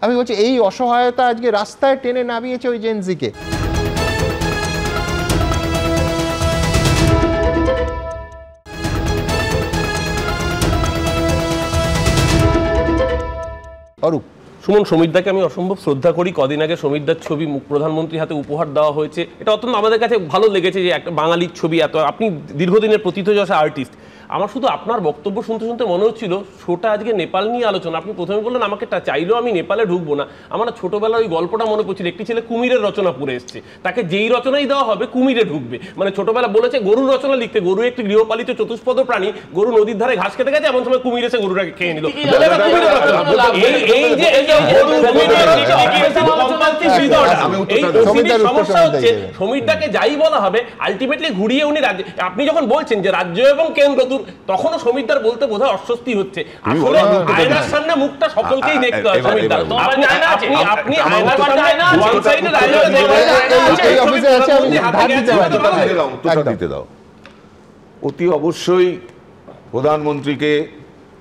আমি বলছি এই অসহায়তা আজকে রাস্তায় টেনে নামিয়েছে ওই জেনজিকে। অরূপ, সুমন, সমিতদাকে আমি অসম্ভব শ্রদ্ধা করি। কদিন আগে সমিতদার ছবি প্রধানমন্ত্রীর হাতে উপহার দেওয়া হয়েছে, এটা অত্যন্ত আমাদের কাছে ভালো লেগেছে যে একটা বাঙালির ছবি, এত আপনি দীর্ঘদিনের প্রথিতযশা আর্টিস্ট। আমার শুধু আপনার বক্তব্য শুনতে শুনতে মনে হচ্ছিল শোটা আজকে নেপাল নিয়ে আলোচনা। আপনি প্রথমে বললেন আমাকে চাইলেও আমি নেপালে ঢুকবো না। আমার ছোটবেলার ওই গল্পটা মনে পড়ছিল, একটি ছেলে কুমিরের রচনা পড়ে এসছে, তাকে যেই রচনাই দেওয়া হবে কুমিরে ঢুকবে। মানে ছোটবেলা বলেছে গরুর রচনা লিখতে, গরু একটি গৃহপালিত চতুষ্পদ প্রাণী, গরু নদীর ধারে ঘাস খেতে গেছে, এমন সময় কুমির এসে গরুটাকে খেয়ে নিল। সমীরদাকে যাই বলা হবে আলটিমেটলি ঘুরিয়ে উনি আপনি যখন বলছেন যে রাজ্য এবং কেন্দ্র দূর, তখনও সমীরদার বলতে বোধহয় অস্বস্তি হচ্ছে। আসলে আয়নার সামনে মুখটা সকলকেই দেখতে হয়। সমীরদার আপনি আয়নার সামনে দিতে দাও। অতি অবশ্যই প্রধানমন্ত্রীকে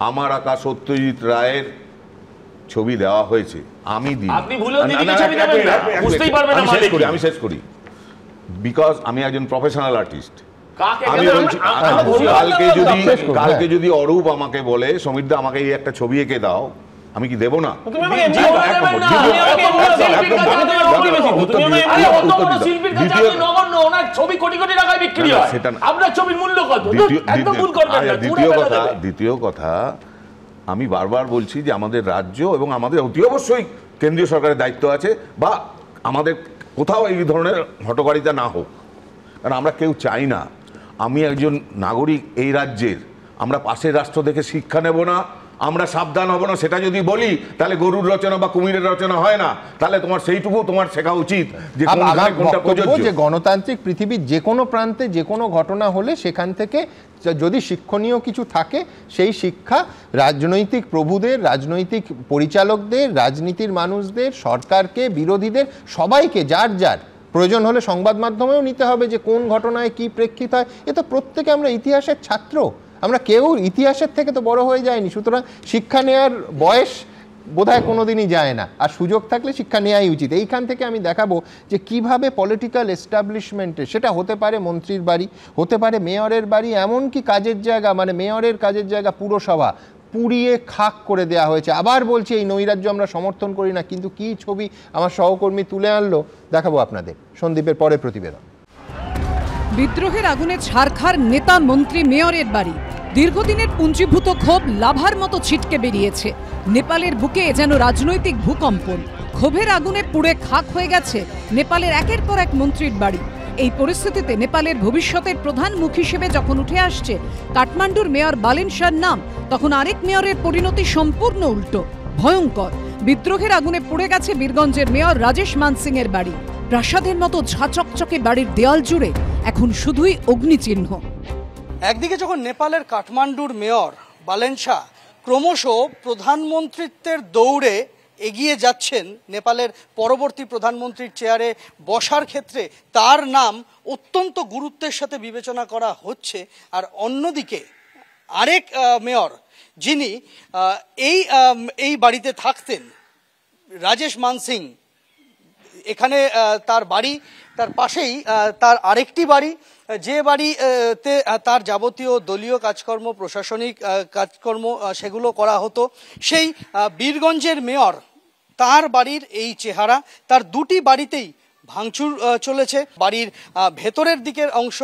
আমার আঁকা সত্যজিৎ রায়ের ছবি দেওয়া হয়েছে, আমি দিই। আমি শেষ করি, বিকজ আমি একজন প্রফেশনাল আর্টিস্ট। আমি বলছি, কালকে যদি অরূপ আমাকে বলে সমীরদা আমাকে এই একটা ছবি এঁকে দাও, আমি কি দেবো না? দ্বিতীয় কথা, আমি বারবার বলছি যে আমাদের রাজ্য এবং আমাদের অতি অবশ্যই কেন্দ্রীয় সরকারের দায়িত্ব আছে, বা আমাদের কোথাও এই ধরনের হটকারিতা না হোক, কারণ আমরা কেউ চাই না। আমি একজন নাগরিক এই রাজ্যের, আমরা পাশের রাষ্ট্র দেখে শিক্ষা নেব না, আমরা সাবধান হব না, সেটা যদি বলি তাহলে গরুর রচনা বা কুমিরের রচনা হয় না। তাহলে তোমার সেইটুকু তোমার শেখা উচিত যে গণতান্ত্রিক পৃথিবীর যে কোনো প্রান্তে যে কোনো ঘটনা হলে সেখান থেকে যদি শিক্ষণীয় কিছু থাকে, সেই শিক্ষা রাজনৈতিক প্রভুদের, রাজনৈতিক পরিচালকদের, রাজনীতির মানুষদের, সরকারকে, বিরোধীদের, সবাইকে যার যার প্রয়োজন হলে সংবাদ মাধ্যমেও নিতে হবে যে কোন ঘটনায় কি প্রেক্ষিত হয়। এ তো প্রত্যেকে আমরা ইতিহাসের ছাত্র, আমরা কেউ ইতিহাসের থেকে তো বড় হয়ে যায়নি। সুতরাং শিক্ষা নেওয়ার বয়স বোধহয় কোনোদিনই যায় না, আর সুযোগ থাকলে শিক্ষা নেওয়াই উচিত। এইখান থেকে আমি দেখাবো যে কিভাবে পলিটিক্যাল এস্টাবলিশমেন্টে, সেটা হতে পারে মন্ত্রীর বাড়ি, হতে পারে মেয়রের বাড়ি, এমনকি কাজের জায়গা, মানে মেয়রের কাজের জায়গা পুরসভা পুড়িয়ে খাক করে দেওয়া হয়েছে। আবার বলছি এই নৈরাজ্য আমরা সমর্থন করি না, কিন্তু কি ছবি আমার সহকর্মী তুলে আনলো দেখাবো আপনাদের সন্দীপের পরে প্রতিবেদন। বিদ্রোহের আগুনে ছারখার নেতা, মন্ত্রী, মেয়রের বাড়ি। দীর্ঘদিনের পুঞ্জীভূত ক্ষোভ লাভার মতো ছিটকে বেরিয়েছে। নেপালের বুকে যেন রাজনৈতিক ভূকম্পন। ক্ষোভের আগুনে পুড়ে খাক হয়ে গেছে নেপালের একের পর এক মন্ত্রীর বাড়ি। এই পরিস্থিতিতে নেপালের ভবিষ্যতের প্রধান মুখ হিসেবে যখন উঠে আসছে কাঠমান্ডুর মেয়র বালেন শাহর নাম, তখন আরেক মেয়রের পরিণতি সম্পূর্ণ উল্টো, ভয়ঙ্কর। বিদ্রোহের আগুনে পুড়ে গেছে বীরগঞ্জের মেয়র রাজেশ মানসিং এর বাড়ি। প্রাসাদের মতো ঝাঁচকচকে বাড়ির দেয়াল জুড়ে এখন শুধুই অগ্নিচিহ্ন। একদিকে যখন নেপালের কাঠমান্ডুর মেয়র বালেন শাহ ক্রমশ প্রধানমন্ত্রীত্বের দৌড়ে এগিয়ে যাচ্ছেন, নেপালের পরবর্তী প্রধানমন্ত্রীর চেয়ারে বসার ক্ষেত্রে তার নাম অত্যন্ত গুরুত্বের সাথে বিবেচনা করা হচ্ছে, আর অন্যদিকে আরেক মেয়র যিনি এই বাড়িতে থাকতেন, রাজেশ মানসিং, এখানে তার বাড়ি, তার পাশেই তার আরেকটি বাড়ি, যে বাড়িতে তার যাবতীয় দলীয় কাজকর্ম, প্রশাসনিক কাজকর্ম সেগুলো করা হতো, সেই বীরগঞ্জের মেয়র, তার বাড়ির এই চেহারা। তার দুটি বাড়িতেই ভাঙচুর চলেছে। বাড়ির ভেতরের দিকের অংশ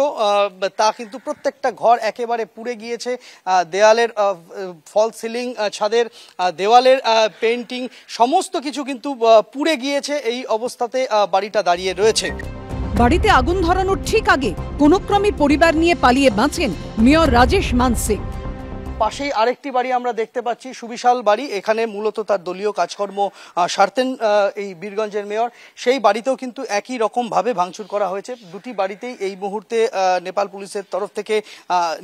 তা কিন্তু প্রত্যেকটা ঘর একেবারে পুড়ে গিয়েছে। দেয়ালের ফল সিলিং, ছাদের দেওয়ালের পেন্টিং, সমস্ত কিছু কিন্তু পুড়ে গিয়েছে। এই অবস্থাতে বাড়িটা দাঁড়িয়ে রয়েছে। বাড়িতে আগুন ধরানোর ঠিক আগে কোনো ক্রমে পরিবার নিয়ে পালিয়ে বাঁচেন মেয়র রাজেশ মানসিং। পাশেই আরেকটি বাড়ি আমরা দেখতে পাচ্ছি, সুবিশাল বাড়ি। এখানে মূলত তার দলীয় কাজকর্ম সারতেন এই বীরগঞ্জের মেয়র। সেই বাড়িতেও কিন্তু একই রকম ভাবে ভাঙচুর করা হয়েছে। দুটি বাড়িতেই এই মুহূর্তে নেপাল পুলিশের তরফ থেকে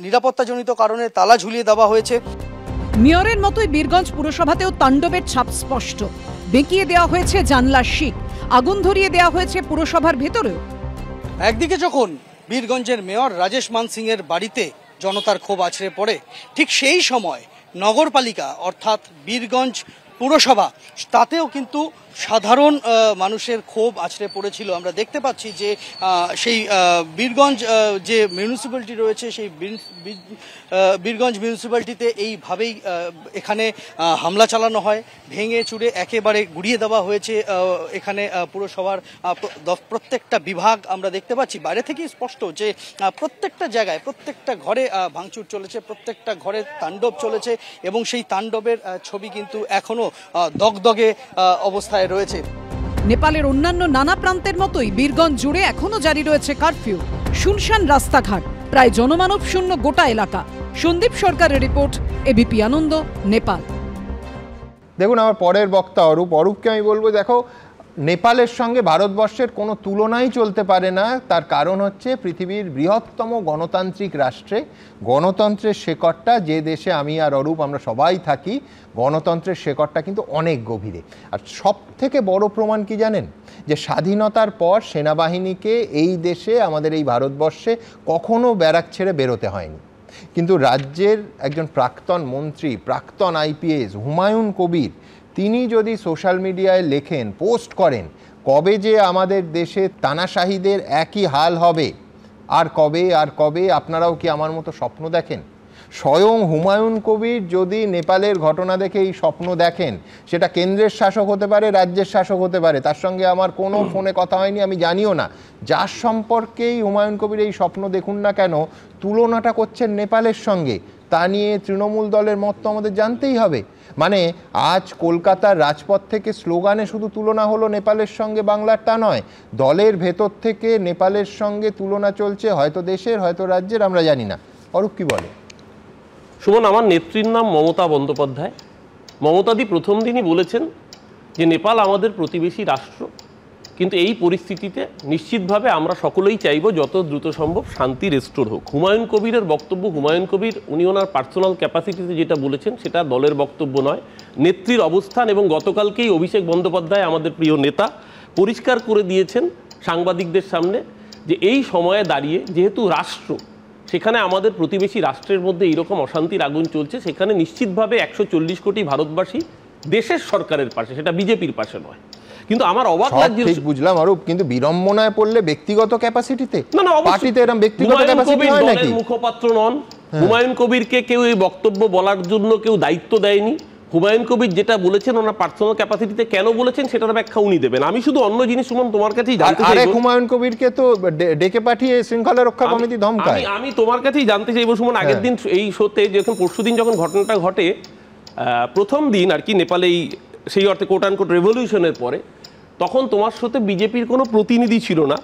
নিরাপত্তাজনিত কারণে তালা ঝুলিয়ে দেওয়া হয়েছে। মেয়রের মতোই বীরগঞ্জ পুরসভাতেও তাণ্ডবের ছাপ স্পষ্ট। বেঁকিয়ে দেওয়া হয়েছে জানলার শিক, আগুন ধরিয়ে দেওয়া হয়েছে পুরসভার ভেতরেও। একদিকে যখন বীরগঞ্জের মেয়র রাজেশ মানসিং এর বাড়িতে জনতার ক্ষোভ আছড়ে পড়ে, ঠিক সেই সময় নগরপালিকা অর্থাৎ বীরগঞ্জ পুরসভা, তাতেও কিন্তু সাধারণ মানুষের ক্ষোভ আছড়ে পড়েছিল। আমরা দেখতে পাচ্ছি যে সেই বীরগঞ্জ যে মিউনিসিপ্যালিটি রয়েছে, সেই বীরগঞ্জ মিউনিসিপ্যালিটিতে এইভাবেই এখানে হামলা চালানো হয়, ভেঙে চুরে একেবারে গুড়িয়ে দেওয়া হয়েছে এখানে পুরসভার প্রত্যেকটা বিভাগ। আমরা দেখতে পাচ্ছি বাইরে থেকেই স্পষ্ট যে প্রত্যেকটা জায়গায়, প্রত্যেকটা ঘরে ভাঙচুর চলেছে, প্রত্যেকটা ঘরে তাণ্ডব চলেছে, এবং সেই তাণ্ডবের ছবি কিন্তু এখনো দগদগে অবস্থায় রয়েছে। নেপালের অন্যান্য নানা প্রান্তের মতোই বীরগঞ্জ জুড়ে এখনো জারি রয়েছে কারফিউ। শুনশান রাস্তাঘাট, প্রায় জনমানব শূন্য গোটা এলাকা। সন্দীপ সরকারের রিপোর্ট, এবিপি আনন্দ, নেপাল। দেখুন আমার পরের বক্তা অরূপকে আমি বলবো, দেখো নেপালের সঙ্গে ভারতবর্ষের কোনো তুলনাই চলতে পারে না। তার কারণ হচ্ছে পৃথিবীর বৃহত্তম গণতান্ত্রিক রাষ্ট্রে গণতন্ত্রের শেকড়টা, যে দেশে আমি আর অরূপ আমরা সবাই থাকি, গণতন্ত্রের শেকড়টা কিন্তু অনেক গভীরে। আর সব থেকে বড় প্রমাণ কি জানেন, যে স্বাধীনতার পর সেনাবাহিনীকে এই দেশে, আমাদের এই ভারতবর্ষে কখনো ব্যারাক ছেড়ে বেরোতে হয়নি। কিন্তু রাজ্যের একজন প্রাক্তন মন্ত্রী, প্রাক্তন আইপিএস হুমায়ুন কবির, তিনি যদি সোশ্যাল মিডিয়ায় লেখেন, পোস্ট করেন, কবে যে আমাদের দেশে তানাশাহিদের একই হাল হবে, আর কবে আর কবে, আপনারাও কি আমার মতো স্বপ্ন দেখেন? স্বয়ং হুমায়ুন কবির যদি নেপালের ঘটনা দেখে এই স্বপ্ন দেখেন, সেটা কেন্দ্রের শাসক হতে পারে, রাজ্যের শাসক হতে পারে, তার সঙ্গে আমার কোনো ফোনে কথা হয়নি, আমি জানিও না, যার সম্পর্কেই হুমায়ুন কবির এই স্বপ্ন দেখুন না কেন, তুলনাটা করছেন নেপালের সঙ্গে, তা নিয়ে তৃণমূল দলের মত তো আমাদের জানতেই হবে। মানে আজ কলকাতার রাজপথ থেকে স্লোগানে শুধু তুলনা হলো নেপালের সঙ্গে বাংলার, তা নয়, দলের ভেতর থেকে নেপালের সঙ্গে তুলনা চলছে, হয়তো দেশের, হয়তো রাজ্যের, আমরা জানি না। অরূপ কি বলে? সুমন, আমার নেত্রীর নাম মমতা বন্দ্যোপাধ্যায়। মমতাদি প্রথম দিনই বলেছেন যে নেপাল আমাদের প্রতিবেশী রাষ্ট্র, কিন্তু এই পরিস্থিতিতে নিশ্চিতভাবে আমরা সকলেই চাইব যত দ্রুত সম্ভব শান্তি রেস্টোর হোক। হুমায়ুন কবিরের বক্তব্য, হুমায়ুন কবির উনি ওনার পার্সোনাল ক্যাপাসিটিতে যেটা বলেছেন সেটা দলের বক্তব্য নয়, নেত্রীর অবস্থান। এবং গতকালকেই অভিষেক বন্দ্যোপাধ্যায়, আমাদের প্রিয় নেতা, পরিষ্কার করে দিয়েছেন সাংবাদিকদের সামনে যে এই সময়ে দাঁড়িয়ে যেহেতু রাষ্ট্র, সেখানে আমাদের প্রতিবেশী রাষ্ট্রের মধ্যে এইরকম অশান্তির আগুন চলছে, সেখানে নিশ্চিতভাবে 140 কোটি ভারতবাসী দেশের সরকারের পাশে, সেটা বিজেপির পাশে নয়। কিন্তু আমার অবাক লাগছে, ঠিক বুঝলাম অরূপ, কিন্তু বিড়ম্বনায় পড়লে ব্যক্তিগত ক্যাপাসিটিতে, না পার্টিতে এরকম ব্যক্তিগত ক্যাপাসিটি হয় নাকি? মুখপাত্র নন হুমায়ুন কবিরকে কেউ এই বক্তব্য বলার জন্য কেউ দায়িত্ব দেয়নি। হুমায়ুন কবির যেটা বলেছেন ওনার পার্সোনাল ক্যাপাসিটিতে কেন বলেছেন সেটার ব্যাখ্যা উনি দেবেন। আমি শুধু অন্য জিনিস সুমন তোমার কাছেই জানতে চাইবো, আরে হুমায়ুন কবিরকে তো ডেকে পাঠিয়ে শৃঙ্খলা রক্ষা কমিটি ধমকায়। আমি তোমার কাছেই জানতে চাইবো সুমন, আগের দিন এই শোতে যখন পরশুদিন যখন ঘটনাটা ঘটে, প্রথম দিন আর কি নেপালে সেই অর্থে কোট আনকোট রেভলিউশনের পরে, তখন তোমার শোতে বিজেপির কোনো প্রতিনিধি ছিল না,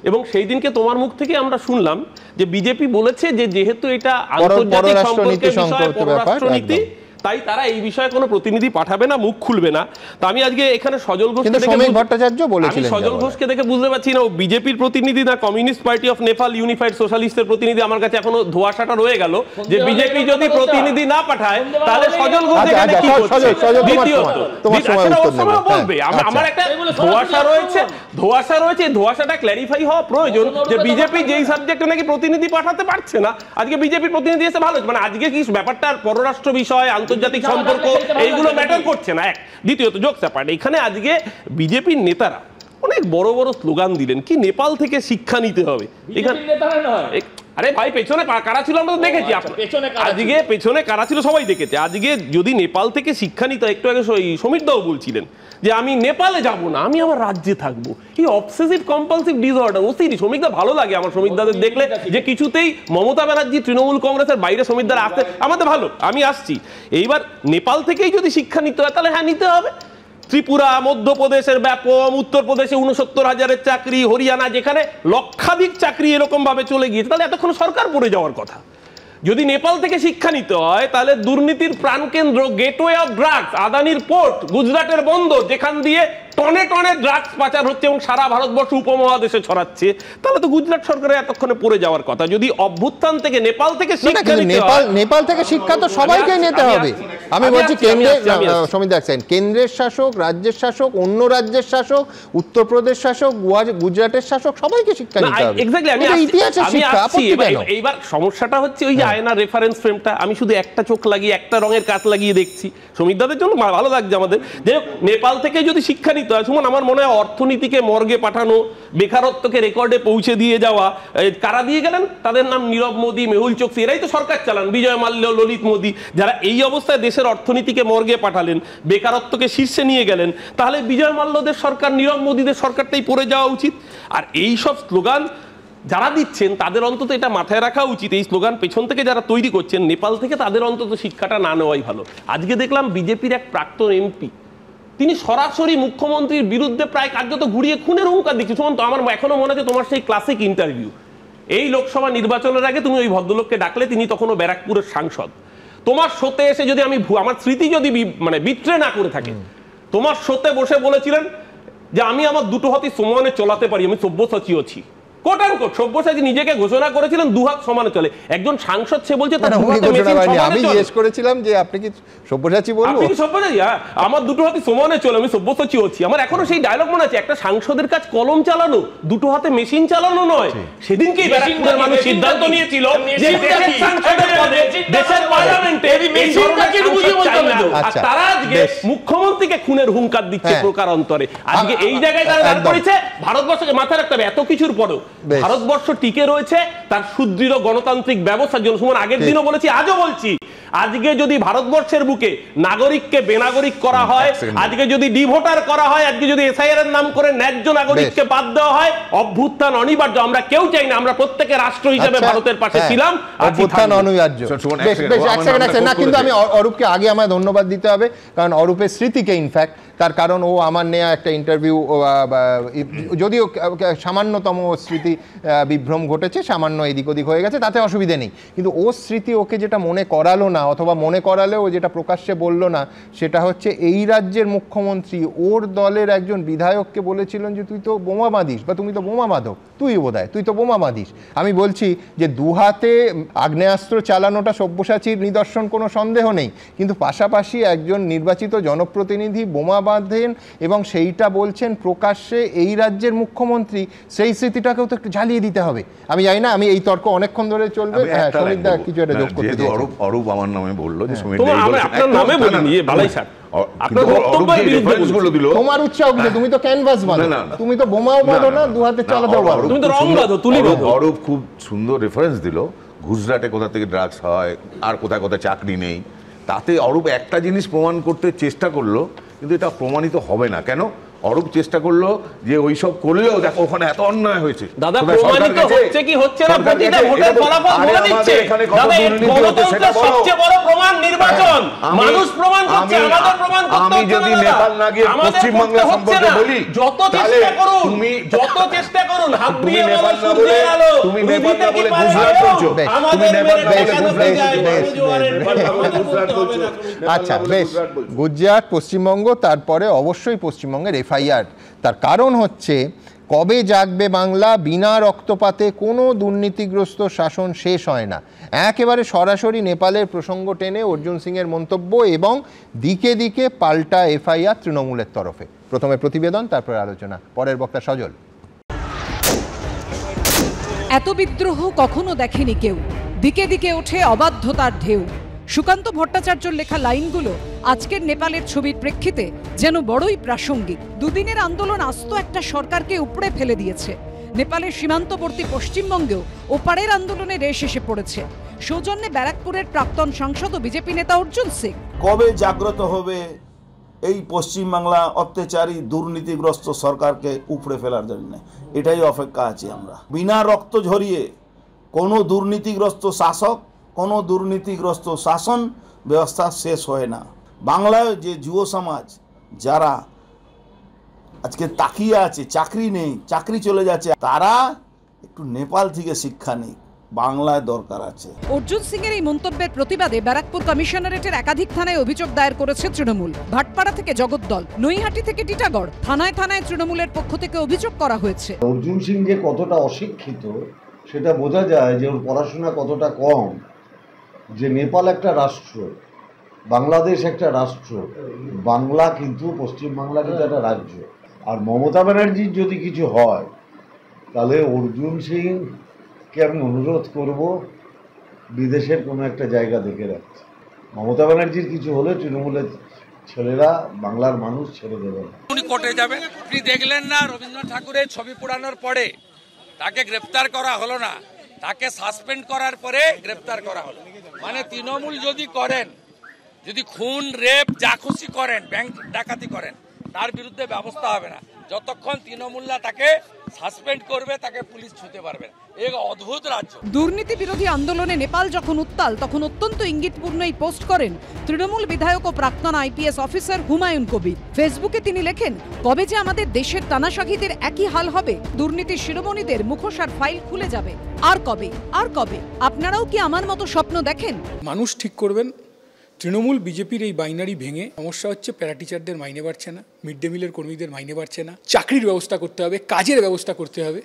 এবং সেই দিনকে তোমার মুখ থেকে আমরা শুনলাম যে বিজেপি বলেছে যে যেহেতু এটা আন্তর্জাতিক সম্পর্কের বিষয়, পররাষ্ট্রনীতি, তাই তারা এই বিষয়ে কোনো প্রতিনিধি পাঠাবে না, মুখ খুলবে না। তো আমি আজকে এখানে সজল ঘোষকে দেখে বুঝতে পারছি না ও বিজেপির প্রতিনিধি না communist party of Nepal unified সোশ্যালিস্টের প্রতিনিধি। আমার কাছে এখনো ধোঁয়াশাটা রয়ে গেল যে বিজেপি যদি প্রতিনিধি না পাঠায় তাহলে সজল ঘোষ এখানে কি করছে। দ্বিতীয়ত বলবে আমার একটা ধোঁয়াশা রয়েছে, ধোঁয়াশাটা ক্ল্যারিফাই হওয়া প্রয়োজন যে বিজেপি যেই সাবজেক্টে নাকি প্রতিনিধি পাঠাতে পারছে না, আজকে বিজেপির প্রতিনিধি এসে ভালো, মানে আজকে কি ব্যাপারটা পররাষ্ট্র বিষয়, আন্তর্জাতিক সম্পর্ক, এইগুলো ম্যাটার করছে না। এক, দ্বিতীয়ত জোকস অ্যাপার্ট, এখানে আজকে বিজেপির নেতারা অনেক বড় বড় স্লোগান দিলেন কি নেপাল থেকে শিক্ষা নিতে হবে। এখানে আরে ভাই পেছনে কারা ছিল আমরা তো দেখেছি, আজকে পেছনে কারা ছিল সবাই দেখেছে। আজকে যদি নেপাল থেকে শিক্ষা নিতে, একটু আগে সমীরদাও বলছিলেন যে আমি নেপালে যাব না, আমি আমার রাজ্যে থাকবো, এই অবসেসিভ কম্পালসিভ ডিসঅর্ডার ওসিডি। শ্রমিকদা ভালো লাগে আমার শ্রমিকদাদের দেখলে, যে কিছুতেই মমতা ব্যানার্জি তৃণমূল কংগ্রেসের বাইরে শ্রমিকদারা আসতে আমাদের ভালো, আমি আসছি। এইবার নেপাল থেকেই যদি শিক্ষা নিতে হয় তাহলে হ্যাঁ নিতে হবে। ত্রিপুরা, মধ্যপ্রদেশের ব্যাপক, উত্তরপ্রদেশে 69,000-এর চাকরি, হরিয়ানা যেখানে লক্ষাধিক চাকরি এরকম ভাবে চলে গিয়েছে, তাহলে এতক্ষণ সরকার পড়ে যাওয়ার কথা। যদি নেপাল থেকে শিক্ষা নিতে হয় তাহলে দুর্নীতির প্রাণকেন্দ্র, গেটওয়ে অফ ড্রাগস, আদানির পোর্ট, গুজরাটের বন্দর, যেখান দিয়ে টনে টনে ড্রাগস পাচার হচ্ছে এবং সারা ভারতবর্ষ উপমহাদেশে ছড়াচ্ছে, তাহলে তো গুজরাট সরকারের এতক্ষণে পড়ে যাওয়ার কথা। যদি অভ্যুত্থান থেকে নেপাল থেকে শিক্ষা নিতে হয়, নেপাল থেকে শিক্ষা তো সবাইকে নিতে হবে। আমি বলছি কেন্দ্রের শাসক, রাজ্যের শাসক, অন্য রাজ্যের শাসক, উত্তরপ্রদেশ শাসক, গুজরাটের শাসক, সবাইকে শিক্ষা নিতে হবে। ইতিহাসের শিক্ষা। এইবার সমস্যাটা হচ্ছে ওই যে আয়নার রেফারেন্স ফ্রেমটা, আমি শুধু একটা চোখ লাগিয়ে একটা রঙের কাঁচ লাগিয়ে দেখছি। শ্রমিকদাদের জন্য ভালো লাগছে আমাদের যে নেপাল থেকে যদি শিক্ষা নিতে হয়, সুমন আমার মনে হয় অর্থনীতিকে মর্গে পাঠানো, বেকারত্বকে রেকর্ডে পৌঁছে দিয়ে যাওয়া, কারা দিয়ে গেলেন তাদের নাম নীরব মোদী, মেহুল চোকসি, এরাই তো সরকার চালান, বিজয় মাল্য, ললিত মোদী, যারা এই অবস্থায় দেশের অর্থনীতিকে মর্গে পাঠালেন, বেকারত্বকে শীর্ষে নিয়ে গেলেন, তাহলে বিজয় মাল্যদের সরকার, নীরব মোদীদের সরকারটাই পড়ে যাওয়া উচিত। আর এই সব স্লোগান যারা দিচ্ছেন তাদের অন্তত এটা মাথায় রাখা উচিত, এই স্লোগান পেছন থেকে যারা তৈরি করছেন নেপাল থেকে, তাদের অন্তত শিক্ষাটা না নেওয়াই ভালো। আজকে দেখলাম বিজেপির এক প্রাক্তন এমপি, তিনি সরাসরি মুখ্যমন্ত্রীর বিরুদ্ধে প্রায় কার্যত ঘুরিয়ে খুনের হুঙ্কার দিচ্ছে। সুমন, তো আমার এখনো মনে আছে তোমার সেই ক্লাসিক ইন্টারভিউ, এই লোকসভা নির্বাচনের আগে তুমি ওই ভদ্রলোককে ডাকলে, তিনি তখনও ব্যারাকপুরের সাংসদ। তোমার শোতে এসে যদি আমি আমার স্মৃতি যদি বিট্রে না করে থাকে, তোমার শোতে বসে বলেছিলেন যে আমি আমার দুটো হাতই সমানে চলাতে পারি, আমি সব্যসাচী আছি। কোট আনকোট সব্যসাচী নিজেকে ঘোষণা করেছিলেন, দুহাত সমানে চলে। একজন সাংসদ সে বলছে আমি জিজ্ঞেস করেছিলাম যে আপনি কি সব্যসাচী বলবো? আপনি কি সব্যসাচী? আমার দুটো হাতে সমানে চলে, আমি সব্যসাচী হচ্ছি। আমার এখনো সেই ডায়লগ মনে আছে, একটা সাংসদের কাজ কলম চালানো, দুটো হাতে মেশিন চালানো নয়। সেদিনকেই ব্যারাকপুরের মানুষ সিদ্ধান্ত নিয়েছিল যে সাংসদের পদে দেশের পার্লামেন্টে এই তারা আজকে মুখ্যমন্ত্রীকে খুনের হুঙ্কার দিচ্ছে প্রকার অন্তরে। আজকে এই জায়গায় তারা দাঁড় করেছে। ভারতবর্ষকে মাথায় রাখতে হবে, এত কিছুর পরেও ভারতবর্ষ টিকে রয়েছে তার সুদৃঢ় গণতান্ত্রিক ব্যবস্থার জন্য। সুমন, আগের দিনও বলেছি, আজও বলছি, আজকে যদি ভারতবর্ষের বুকে নাগরিককে বেনাগরিক করা হয়, আজকে যদি ডিভোটার করা হয়, আজকে যদি এসআইআর এর নাম করে ন্যায্য নাগরিককে বাদ দেওয়া হয়, অভ্যুত্থান অনিবার্য। আমরা কেউ চাই না, আমরা প্রত্যেকে রাষ্ট্র হিসেবে ভারতের পাশে ছিলাম, অভ্যুত্থান অনিবার্য। না, কিন্তু আমি অরূপকে আগে আমায় ধন্যবাদ দিতে হবে, কারণ অরূপের স্মৃতিকে ইনফ্যাক্ট, তার কারণ ও আমার নেয়া একটা ইন্টারভিউ, যদিও সামান্যতম স্মৃতি বিভ্রম ঘটেছে, সামান্য এদিক ওদিক হয়ে গেছে, তাতে অসুবিধে নেই, কিন্তু ও স্মৃতি ওকে যেটা মনে করালো না, অথবা মনে করালেও যেটা প্রকাশ্যে বলল না, সেটা হচ্ছে এই রাজ্যের মুখ্যমন্ত্রী ওর দলের একজন বিধায়ককে বলেছিলেন যে তুই তো বোমা বাঁধিস, বা তুমি তো বোমা বাঁধো, তুই তো বোমা বাঁধিস। আমি বলছি যে দুহাতে আগ্নেয়াস্ত্র চালানোটা সব্যসাচীর নিদর্শন, কোনো সন্দেহ নেই, কিন্তু পাশাপাশি একজন নির্বাচিত জনপ্রতিনিধি বোমা বাঁধেন এবং সেইটা বলছেন প্রকাশ্যে এই রাজ্যের মুখ্যমন্ত্রী, সেই স্মৃতিটাকেও তো একটু জ্বালিয়ে দিতে হবে। আমি জানি না, আমি এই তর্ক অনেকক্ষণ ধরে চলবে। অরূপ আমার নামে বললো যে কিন্তু অরূপ যে রেফারেন্সগুলো দিল, তোমার উৎসাহ কি? তুমি তো ক্যানভাস বাঁধো, তুমি তো বোমাও বাঁধো না, দু হাতে চালাতেও পারো, তুমি তো রং বাঁধো, তুলি বাঁধো। অরূপ খুব সুন্দর রেফারেন্স দিল, গুজরাটে কোথা থেকে ড্রাগস হয়, আর কোথায় কোথায় চাকরি নেই। তাতে অরূপ একটা জিনিস প্রমাণ করতে চেষ্টা করলো, কিন্তু এটা প্রমাণিত হবে না। কেন? অরূপ চেষ্টা করলো যে ওইসব করলেও দেখো ওখানে এত অন্যায় হয়েছে। দাদা প্রমাণিত হচ্ছে কি হচ্ছে না প্রতিটা ভোটের ফলাফল বলে দিচ্ছে। দাদা গণতন্ত্রের সবচেয়ে বড় প্রমাণ নির্বাচন, মানুষ প্রমাণ করছে, আমাদের প্রমাণ করতে হচ্ছে না। আমি যদি নেপাল না গিয়ে পশ্চিম বাংলা সম্পর্কে বলি, যত চেষ্টা করুন, তুমি যত চেষ্টা করুন, হাবিয়ে বলো সূর্যের আলো, তুমি নেপাল না বলে গুজরাট বলছো, তুমি নেপাল না বলে গুজরাট বলছো। আচ্ছা বেশ, গুজরাট, পশ্চিমবঙ্গ, তারপরে অবশ্যই পশ্চিমবঙ্গের এফআইআর। তার কারণ হচ্ছে কবে জাগবে বাংলা? বিনা রক্তপাতে কোনো দুর্নীতিগ্রস্ত শাসন শেষ হয় না। একেবারে সরাসরি নেপালের প্রসঙ্গ টেনে অর্জুন সিংয়ের মন্তব্য এবং দিকে দিকে পাল্টা এফআইআর তৃণমূলের তরফে। প্রথমে প্রতিবেদন, তারপর আলোচনা। পরের বক্তা সজল। এত বিদ্রোহ কখনো দেখেনি কেউ, দিকে দিকে ওঠে অবাধ্যতার ঢেউ। সুকান্ত ভট্টাচার্যর লেখা লাইনগুলো আজকের নেপালের ছবির প্রেক্ষিতে যেন বড়ই প্রাসঙ্গিক। দুদিনের আন্দোলন আস্ত একটা সরকারকে উপড়ে ফেলে দিয়েছে। নেপালের সীমান্তবর্তী পশ্চিমবঙ্গেও ওপারের আন্দোলনে রেশ এসে পড়েছে। সৌজন্যে ব্যারাকপুরের প্রাক্তন সাংসদ ও বিজেপি নেতা অর্জুন সিং। কবে জাগ্রত হবে এই পশ্চিমবাংলা অত্যাচারী দুর্নীতিগ্রস্ত সরকারকে উপড়ে ফেলার জন্য? এটাই অপেক্ষা আছি আমরা। বিনা রক্ত ঝরিয়ে কোনো দুর্নীতিগ্রস্ত শাসক, কোনো দুর্নীতিগ্রস্ত শাসন ব্যবস্থা শেষ হয় না। বাংলায় যে যুব সমাজ যারা আজকে তাকিয়ে আছে, চাকরি নেই, চাকরি চলে যাচ্ছে, তারা একটু নেপাল থেকে শিক্ষা নেই, বাংলায় দরকার আছে। অর্জুন সিং এর এই মন্তব্যের প্রতিবাদে ব্যারাকপুর কমিশনারেটের একাধিক থানায় অভিযোগ দায়ের করেছে তৃণমূল। ভাটপাড়া থেকে জগদ্দল, নৈহাটি থেকে টিটাগড়, থানায় থানায় তৃণমূলের পক্ষ থেকে অভিযোগ করা হয়েছে। অর্জুন সিং যে কতটা অশিক্ষিত সেটা বোঝা যায় যে ওর পড়াশোনা কতটা কম। যে নেপাল একটা রাষ্ট্র, বাংলাদেশ একটা রাষ্ট্র, বাংলা কিন্তু পশ্চিমবাংলা কিন্তু একটা রাজ্য। আর মমতা ব্যানার্জির যদি কিছু হয় তাহলে অর্জুন সিংকে আমি অনুরোধ করব বিদেশের কোনো একটা জায়গা দেখে রাখতে। মমতা ব্যানার্জির কিছু হলে তৃণমূলের ছেলেরা, বাংলার মানুষ ছেড়ে দেবে না। উনি কোর্টে যাবেন। আপনি দেখলেন না রবীন্দ্রনাথ ঠাকুরের ছবি পোড়ানোর পরে তাকে গ্রেফতার করা হলো না, তাকে সাসপেন্ড করার পরে গ্রেফতার করা হলো। মানে তৃণমূল যদি করেন, যদি খুন, রেপ, যা খুশি করেন, ব্যাংক ডাকাতি করেন, তার বিরুদ্ধে ব্যবস্থা হবে না যতক্ষণ তৃণমূলরা তাকে সাসপেন্ড করবে, তাকে পুলিশ ছুঁতে পারবে না। এই অদ্ভুত রাজ্য। দুর্নীতি বিরোধী আন্দোলনে নেপাল যখন উত্তাল, তখন অত্যন্ত ইঙ্গিতপূর্ণ এই পোস্ট করেন তৃণমূল বিধায়ক ও প্রাক্তন আইপিএস অফিসার হুমায়ুন কবির। ফেসবুকে তিনি লেখেন, কবে যে আমাদের দেশের তানাশাহিদের একই হাল হবে, দুর্নীতির শিরোমণিদের মুখোশ আর ফাইল খুলে যাবে। আর কবে, আর কবে? আপনারাও কি আমার মতো স্বপ্ন দেখেন? মানুষ ঠিক করবেন। তৃণমূল বিজেপির এই বাইনারি ভেঙে সমস্যা হচ্ছে, প্যারা টিচারদের মাইনে বাড়ছে না, মিড ডে মিলের কর্মীদের মাইনে বাড়ছে না, চাকরির ব্যবস্থা করতে হবে, কাজের ব্যবস্থা করতে হবে,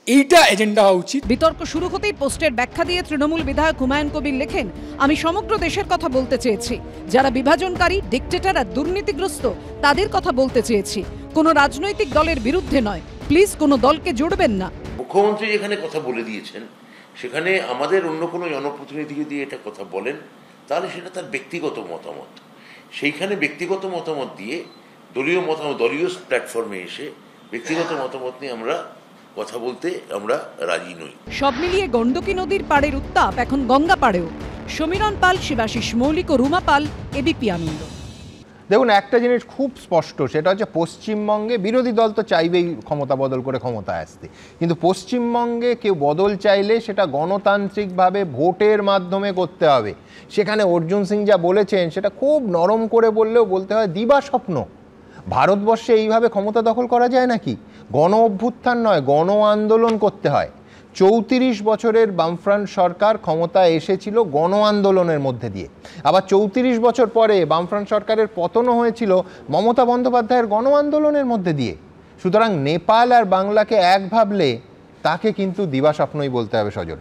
এইটা এজেন্ডা হওয়া উচিত। বিতর্ক শুরু হতেই পোস্টের ব্যাখ্যা দিয়ে তৃণমূল বিধায়ক হুমায়ুন কবির লেখেন, আমি সমগ্র দেশের কথা বলতে চেয়েছি। যারা বিভাজনকারী, ডিক্টেটর আর দুর্নীতিগ্রস্ত তাদের কথা বলতে চেয়েছি, কোনো রাজনৈতিক দলের বিরুদ্ধে নয়। প্লিজ কোনো দলকে জুড়বেন না। মুখ্যমন্ত্রী যেখানে কথা বলে দিয়েছেন, সেখানে আমাদের অন্য কোনো জনপ্রতিনিধিকে দিয়ে এটা কথা বলেন, তাহলে সেটা তার ব্যক্তিগত মতামত। সেইখানে ব্যক্তিগত মতামত দিয়ে দলীয় মতামত, দলীয় প্ল্যাটফর্মে এসে ব্যক্তিগত মতামত নিয়ে আমরা কথা বলতে আমরা রাজি নই। সব মিলিয়ে গণ্ডকী নদীর পাড়ের উত্তাপ এখন গঙ্গা পাড়েও। সমীরণ পাল, শিবাশিস মৌলিক ও রুমা পাল, এবিপি আনন্দ। দেখুন, একটা জিনিস খুব স্পষ্ট, সেটা হচ্ছে পশ্চিমবঙ্গে বিরোধী দল তো চাইবেই ক্ষমতা বদল করে ক্ষমতায় আসতে, কিন্তু পশ্চিমবঙ্গে কেউ বদল চাইলে সেটা গণতান্ত্রিকভাবে ভোটের মাধ্যমে করতে হবে। সেখানে অর্জুন সিং যা বলেছেন সেটা খুব নরম করে বললেও বলতে হয় দিবা স্বপ্ন। ভারতবর্ষে এইভাবে ক্ষমতা দখল করা যায় নাকি? গণ অভ্যুত্থান নয়, গণ আন্দোলন করতে হয়। 34 বছরের বামফ্রন্ট সরকার ক্ষমতায় এসেছিল গণ আন্দোলনের মধ্যে দিয়ে। আবার 34 বছর পরে বামফ্রন্ট সরকারের পতনও হয়েছিল মমতা বন্দ্যোপাধ্যায়ের গণ আন্দোলনের মধ্যে দিয়ে। সুতরাং নেপাল আর বাংলাকে এক ভাবলে তাকে কিন্তু দিবাস্বপ্নই বলতে হবে। সজল,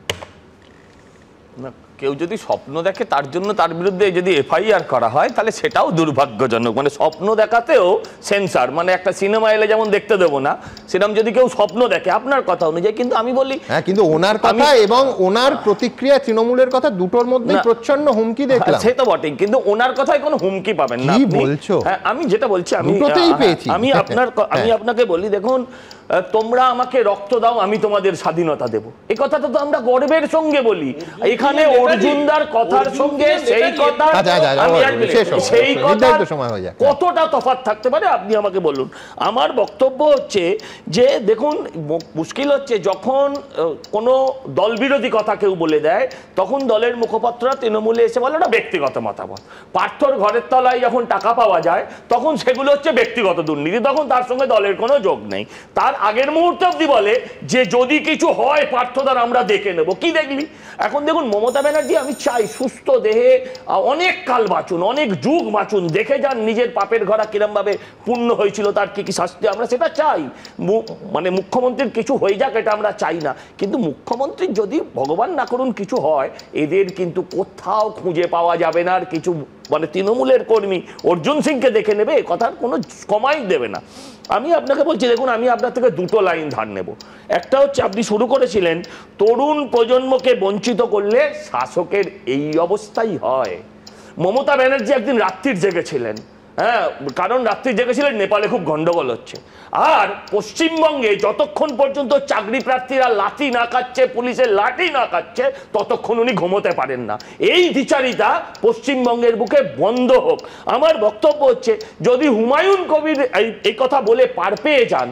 না, কেউ যদি স্বপ্ন দেখে তার জন্য তার বিরুদ্ধে যদি এফআইআর করা হয় তাহলে সেটাও দুর্ভাগ্যজনক। মানে স্বপ্ন দেখাতেও সেন্সার, মানে একটা সিনেমা এলে যেমন দেখতে দেবো না, সেরকম যদি কেউ স্বপ্ন দেখে আপনার কথা অনুযায়ী। কিন্তু আমি বলি হ্যাঁ, কিন্তু ওনার কথা এবং ওনার প্রতিক্রিয়া তৃণমূলের কথা দুটোর মধ্যে প্রচন্ড হুমকি দেখলাম। সে তো বটেই, কিন্তু ওনার কথায় কোনো হুমকি পাবেন না। কি বলছো? আমি যেটা বলছি আমি আপনাকে বলি, দেখুন তোমরা আমাকে রক্ত দাও, আমি তোমাদের স্বাধীনতা দেব, এই কথাটা তো আমরা গর্বের সঙ্গে বলি। এখানে অর্জুনদার কথার সঙ্গে সেই কথা কতটা তফাৎ থাকতে পারে আপনি আমাকে বলুন। আমার বক্তব্য হচ্ছে যে দেখুন, মুশকিল হচ্ছে যখন কোনো দল বিরোধী কথা কেউ বলে দেয় তখন দলের মুখপাত্ররা তৃণমূলে এসে বলে ওটা ব্যক্তিগত মতামত। পার্থর ঘরের তলায় যখন টাকা পাওয়া যায় তখন সেগুলো হচ্ছে ব্যক্তিগত দুর্নীতি, তখন তার সঙ্গে দলের কোনো যোগ নেই। তার আগের মুহূর্তে অব্দি বলে যে যদি কিছু হয় পার্থদার আমরা দেখে নেব। কি দেখলি? এখন দেখুন মমতা ব্যানার্জি, আমি চাই সুস্থ দেহে অনেক কাল বাঁচুন, অনেক যুগ বাঁচুন, দেখে যান নিজের পাপের ঘোড়া কিরম ভাবে পূর্ণ হয়েছিল, তার কি কি শাস্তি, আমরা সেটা চাই। মানে মুখ্যমন্ত্রীর কিছু হয়ে যাক এটা আমরা চাই না, কিন্তু মুখ্যমন্ত্রীর যদি ভগবান না করুন কিছু হয়, এদের কিন্তু কোথাও খুঁজে পাওয়া যাবে না। আর কিছু মানে তৃণমূলের কর্মী অর্জুন সিংকে দেখে নেবে, এ কথার কোনো কমাই দেবে না। আমি আপনাকে বলছি, দেখুন আমি আপনার থেকে দুটো লাইন ধার নেব। একটা হচ্ছে আপনি শুরু করেছিলেন তরুণ প্রজন্মকে বঞ্চিত করলে শাসকের এই অবস্থাই হয়। মমতা ব্যানার্জি একদিন রাত্রির জেগেছিলেন, হ্যাঁ, কারণ রাত্রি জেগেছিলেন নেপালে খুব গন্ডগোল হচ্ছে। আর পশ্চিমবঙ্গে যতক্ষণ পর্যন্ত চাকরি প্রার্থীরা লাঠি না খাচ্ছে, পুলিশের লাঠি না খাচ্ছে, ততক্ষণ উনি ঘুমোতে পারেন না। এই দ্বিচারিতা পশ্চিমবঙ্গের বুকে বন্ধ হোক। আমার বক্তব্য হচ্ছে যদি হুমায়ুন কবির এই কথা বলে পার পেয়ে যান,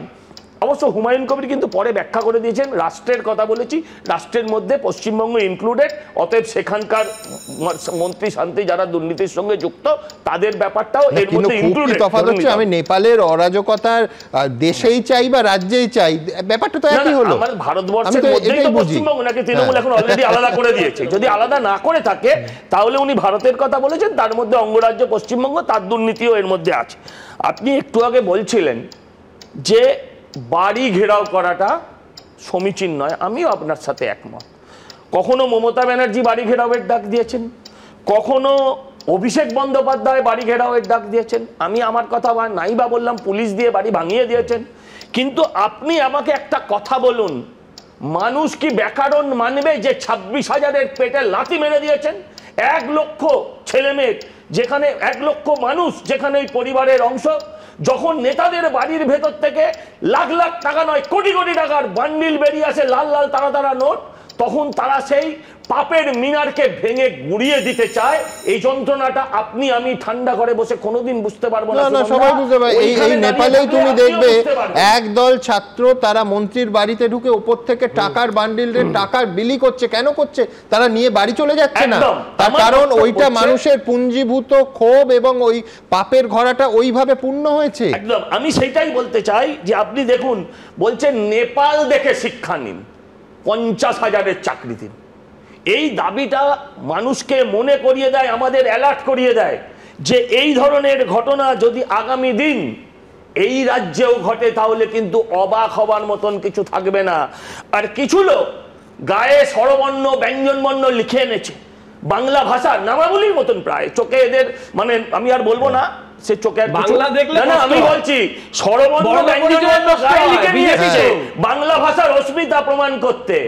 অবশ্য হুমায়ুন কবির কিন্তু পরে ব্যাখ্যা করে দিয়েছেন রাষ্ট্রের কথা বলেছি, রাষ্ট্রের মধ্যে পশ্চিমবঙ্গ ইনক্লুডেড, অতএব সেখানকার মন্ত্রী শান্তি যারা দুর্নীতির সঙ্গে যুক্ত তাদের ব্যাপারটাও এর মধ্যে ইনক্লুডেড। তফাৎ হচ্ছে আমি নেপালের অরাজকতার দেশেই চাই বা রাজ্যেই চাই, ব্যাপারটা তো একই হলো। আমার ভারতবর্ষের মধ্যেই তো পশ্চিমবঙ্গ, নাকি তৃণমূল এখন অলরেডি আলাদা করে দিয়েছে? যদি আলাদা না করে থাকে তাহলে উনি ভারতের কথা বলেছেন, তার মধ্যে অঙ্গরাজ্য পশ্চিমবঙ্গ, তার দুর্নীতিও এর মধ্যে আছে। আপনি একটু আগে বলছিলেন যে বাড়ি ঘেরাও করাটা সমীচীন নয়, আমিও আপনার সাথে একমত। কখনো মমতা ব্যানার্জি বাড়ি ঘেরাওয়ের ডাক দিয়েছেন, কখনো অভিষেক বন্দ্যোপাধ্যায় বাড়ি ঘেরাওয়ের ডাক দিয়েছেন। আমি আমার কথা নাই বা বললাম, পুলিশ দিয়ে বাড়ি ভাঙিয়ে দিয়েছেন। কিন্তু আপনি আমাকে একটা কথা বলুন, মানুষ কি ব্যাকরণ মানবে যে 26,000-এর পেটে লাথি মেরে দিয়েছেন? 1 লক্ষ ছেলে মেয়ে, যেখানে 1 লক্ষ মানুষ, যেখানে এই পরিবারের অংশ, যখন নেতাদের বাড়ির ভেতর থেকে লাখ লাখ টাকা নয় কোটি কোটি টাকার বান্ডিল বেরিয়ে আসে, লাল লাল তারা তারা নোট, তখন তারা সেই পাপের মিনারকে ভেঙে গুড়িয়ে দিতে চায়। এই যন্ত্রণাটা আপনি আমি ঠান্ডা করে বসে কোনোদিন বুঝতে পারবো না। সবাই বুঝতে পারে। এই নেপালেই তুমি দেখবে একদল ছাত্র তারা মন্ত্রীর বাড়িতে ঢুকে উপর থেকে টাকার বান্ডিলের টাকার বিলি করছে। কেন করছে? তারা নিয়ে বাড়ি চলে যাচ্ছে না, তার কারণ ওইটা মানুষের পুঞ্জীভূত ক্ষোভ এবং ওই পাপের ঘোড়াটা ওইভাবে পূর্ণ হয়েছে। একদম, আমি সেইটাই বলতে চাই যে আপনি দেখুন, বলছেন নেপাল দেখে শিক্ষা নিন, 50,000-এর চাকরি দিন। এই দাবিটা মানুষকে মনে করিয়ে দেয়, আমাদের অ্যালার্ট করিয়ে দেয় যে এই ধরনের ঘটনা যদি আগামী দিন এই রাজ্যেও ঘটে তাহলে কিন্তু অবাক হবার মতন কিছু থাকবে না। আর কিছু লোক গায়ে স্বরবর্ণ ব্যঞ্জনবর্ণ লিখে এনেছে, বাংলা ভাষা নামাবলির মতন প্রায়, চোখে এদের মানে আমি আর বলবো না, সে চোখে বাংলা দেখলে না, আমি বলছি স্বরবর্ণ ব্যঞ্জনবর্ণ গায়ে লিখে নিয়ে এসেছে বাংলা ভাষার অস্মিতা প্রমাণ করতে।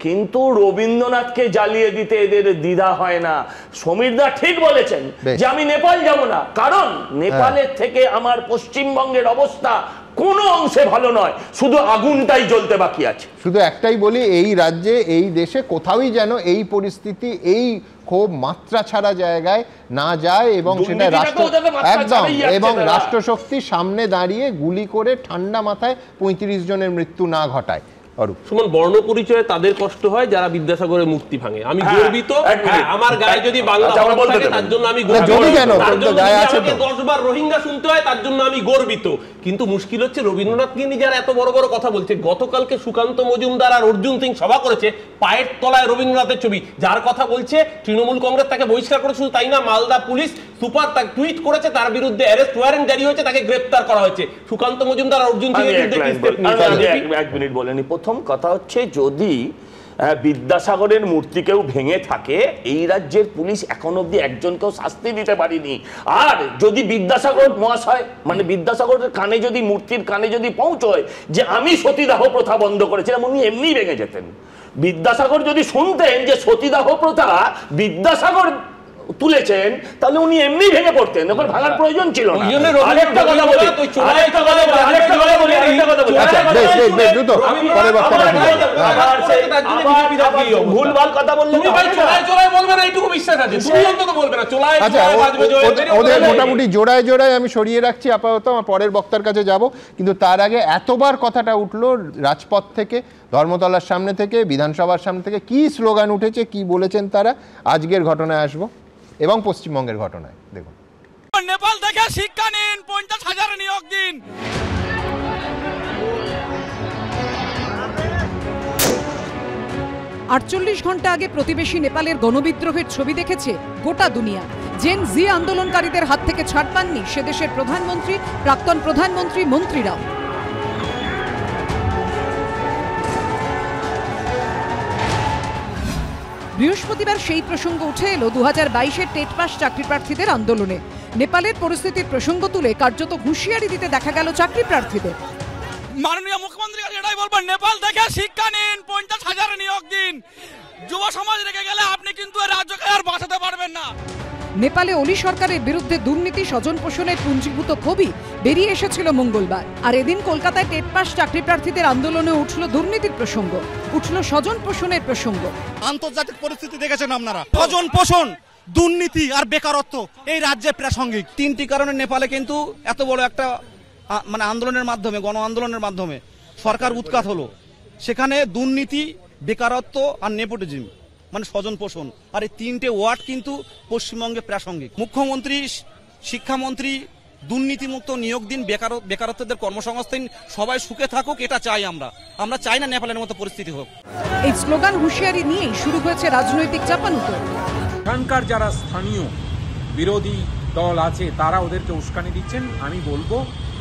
কিন্তু রবীন্দ্রনাথকে জ্বালিয়ে দিতে এদের দ্বিধা হয় না। সমীরদা ঠিক বলেছেন যে আমি নেপাল যাব না, কারণ নেপালের থেকে আমার পশ্চিমবঙ্গের অবস্থা কোনো অংশে ভালো নয়, শুধু আগুনটাই জ্বলতে বাকি আছে। শুধু একটাই বলি, এই রাজ্যে এই দেশে কোথাওই যেন এই পরিস্থিতি, এই খুব মাত্রা ছাড়া জায়গায় না যায় এবং সেটা একদম এবং রাষ্ট্রশক্তির সামনে দাঁড়িয়ে গুলি করে ঠান্ডা মাথায় 35 জনের মৃত্যু না ঘটায়। সুমন, বর্ণ পরিচয়ে তাদের কষ্ট হয় যারা বিদ্যাসাগরের মূর্তি ভাঙে। আমি গর্বিত, আমার গায়ে যদি বাংলা থাকে তার জন্য আমি গর্বিত, 10 বার রোহিঙ্গা শুনতে হয় তার জন্য আমি গর্বিত। কিন্তু মুশকিল হচ্ছে রবীন্দ্রনাথকে নিয়ে যারা এত বড় বড় কথা বলছে। গতকালকে সুকান্ত মজুমদার আর অর্জুন সিং সভা করেছে, পায়ের তলায় রবীন্দ্রনাথের ছবি, যার কথা বলছে তৃণমূল কংগ্রেস তাকে বহিষ্কার করেছে। শুধু তাই না, মালদা পুলিশ সুপার তাকে টুইট করেছে, তার বিরুদ্ধে অ্যারেস্ট ওয়ারেন্ট জারি হয়েছে, তাকে গ্রেফতার করা হয়েছে। সুকান্ত মজুমদার আর অর্জুন সিং এর বিরুদ্ধে 1 মিনিট বলেনি। প্রথম কথা হচ্ছে, যদি বিদ্যাসাগরের মূর্তি কেউ ভেঙে থাকে, এই রাজ্যের পুলিশ এখন অব্দি একজনকেও শাস্তি দিতে পারেনি। আর যদি বিদ্যাসাগর মহাশয় মানে বিদ্যাসাগরের কানে যদি মূর্তির কানে যদি পৌঁছয় যে আমি সতীদাহ প্রথা বন্ধ করেছিলাম, উনি এমনিই ভেঙে যেতেন। বিদ্যাসাগর যদি শুনতেন যে সতীদাহ প্রথা বিদ্যাসাগর তুলেছেন, তাহলে উনি এমনি ভেঙে পড়তেন, ওখানে ভাঙার প্রয়োজন ছিল না। আরেকটা কথা বলি, ভুলভাল কথা বললে ওদের মোটামুটি জোড়ায় জোড়ায় আমি সরিয়ে রাখছি আপাতত, আমার পরের বক্তার কাছে যাব। কিন্তু তার আগে এতবার কথাটা উঠলো রাজপথ থেকে, ধর্মতলার সামনে থেকে, বিধানসভার সামনে থেকে, কি স্লোগান উঠেছে, কি বলেছেন তারা, আজকের ঘটনায় আসবো এবং পশ্চিমবঙ্গের ঘটনায় দেখুন। নেপাল থেকে শিক্ষা নিন, 50,000 নিয়োগ দিন। আটচল্লিশ ঘন্টা আগে প্রতিবেশী নেপালের গণবিদ্রোহের ছবি দেখেছে গোটা দুনিয়া। জেন জি আন্দোলনকারীদের হাত থেকে ছাড় পাননি সে দেশের প্রধানমন্ত্রী, প্রাক্তন প্রধানমন্ত্রী, মন্ত্রীরাও। বৃহস্পতিবার সেই প্রসঙ্গ উঠে এলো 2022-এর টেট পাস চাকরি প্রার্থীদের আন্দোলনে। নেপালের পরিস্থিতির প্রসঙ্গ তুলে কার্যত হুঁশিয়ারি দিতে দেখা গেল চাকরি প্রার্থীদের। মাননীয় মুখ্যমন্ত্রী এটাই বলবেন, নেপাল থেকে শিক্ষা নিন, 50,000 নিয়োগ দিন। যুব সমাজ রেখে গেলে আপনি কিন্তু রাজ্যকে আর বাঁচাতে পারবেন না। নেপালে ওলি সরকারের বিরুদ্ধে দুর্নীতি, স্বজন পোষণের পুঞ্জীভূত ক্ষোভই বেরিয়ে এসেছিল মঙ্গলবার। আর এদিন কলকাতায় টেট পাস চাকরি প্রার্থীদের আন্দোলনে উঠল দুর্নীতির প্রসঙ্গ, উঠল স্বজন পোষণের প্রসঙ্গ। আন্তর্জাতিক পরিস্থিতি দেখেছেন আপনারা, স্বজন পোষণ, দুর্নীতি আর বেকারত্ব এই রাজ্যে প্রাসঙ্গিক। 3টি কারণে নেপালে কিন্তু এত বড় একটা মানে আন্দোলনের মাধ্যমে, গণ আন্দোলনের মাধ্যমে সরকার উৎখাত হলো। সেখানে দুর্নীতি, বেকারত্ব আর নেপোটিজম মানে স্বজন পোষণ, আর এই 3টে ওয়ার্ড কিন্তু পশ্চিমবঙ্গে প্রাসঙ্গিক। মুখ্যমন্ত্রী, শিক্ষামন্ত্রী দুর্নীতিমুক্ত নিয়োগ দিন, বেকারত্বদের কর্মসংস্থান, সবাই সুখে থাকুক, এটা চাই আমরা চাই না নেপালের মতো পরিস্থিতি হোক। এই স্লোগান হুঁশিয়ারি নিয়েই শুরু হয়েছে রাজনৈতিক চাপানুতোর। এখানকার যারা স্থানীয় বিরোধী দল আছে তারা ওদেরকে উস্কানি দিচ্ছেন। আমি বলবো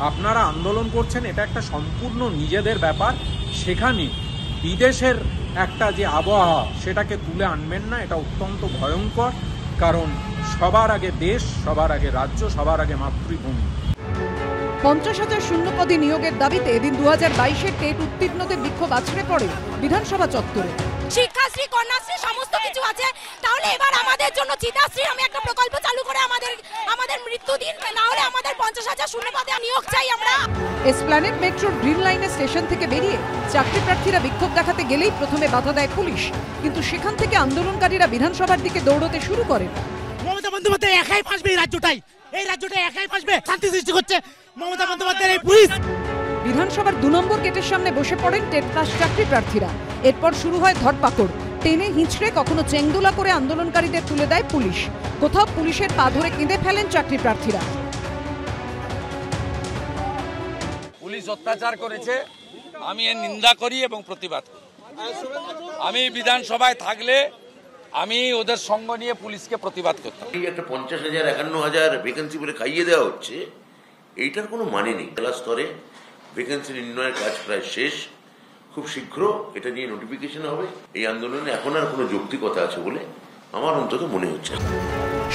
আপনারা আন্দোলন করছেন, এটা একটা সম্পূর্ণ নিজেদের ব্যাপার, সেখানে বিদেশের একটা যে আবহাওয়া সেটাকে তুলে আনবেন না, এটা অত্যন্ত ভয়ঙ্কর। কারণ সবার আগে দেশ, সবার আগে রাজ্য, সবার আগে মাতৃভূমি। 50,000 শূন্যপদে নিয়োগের দাবিতে এদিন 2022-এর টেট উত্তীর্ণদের বিক্ষোভ আছড়ে পড়ে বিধানসভা চত্বরে। শিক্ষাশ্রী, কন্যাশ্রী সমস্ত কিছু আছে, তাহলে এবার আমাদের জন্য চিতাশ্রী আমি একটা প্রকল্প চালু করে আমাদের মৃত্যু দিন, না হলে আমাদের 50,000 শূন্যপদে নিয়োগ চাই আমরা। এসপ্ল্যানেড মেট্রোর গ্রিন লাইনের স্টেশন থেকে বেরিয়ে চাকরি প্রার্থীরা বিক্ষোভ দেখাতে গেলেই প্রথমে বাধা দেয় পুলিশ, কিন্তু সেখান থেকে আন্দোলনকারীরা বিধানসভার দিকে দৌড়তে শুরু করেন। মমতা বন্দ্যোপাধ্যায় একাই ফাঁসবে এই রাজ্যটাই একাই ফাঁসবে, শান্তি সৃষ্টি করছে মমতা বন্দ্যোপাধ্যায়ের এই পুলিশ। বিধানসভার 2 নম্বর গেটের সামনে বসে পড়েন টেট পাস চাকরি প্রার্থীরা। এরপর শুরু হয় ধরপাকড়, টেনে হিঁচড়ে কখনো চেংদোলা করে আন্দোলনকারীদের তুলে দেয় পুলিশ, কোথাও পুলিশের পা ধরে কেঁদে ফেলেন চাকরি প্রার্থীরা। পুলিশ অত্যাচার করেছে, আমি এর নিন্দা করি এবং প্রতিবাদ করি। আমি বিধানসভায় থাকলে আমি ওদের সঙ্গ নিয়ে পুলিশকে প্রতিবাদ করতাম। এই একটা 50,000 51,000 ভ্যাকেন্সি বলে খাইয়ে দেওয়া হচ্ছে, এইটার কোনো মানে নেই। জেলা স্তরে ভ্যাকেন্সি নির্ণয়ের কাজ প্রায় শেষ, খুব শীঘ্র এটা নিয়ে নোটিফিকেশন হবে। এই আন্দোলনে এখন আর কোনো যৌক্তিকতা আছে বলে আমার অন্তত মনে হচ্ছে।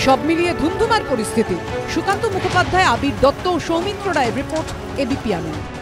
সব মিলিয়ে ধুমধুমার পরিস্থিতি। সুকান্ত মুখোপাধ্যায়, আবির দত্ত ও সৌমিত্র রায়ের রিপোর্ট, এবিপি আনন্দ।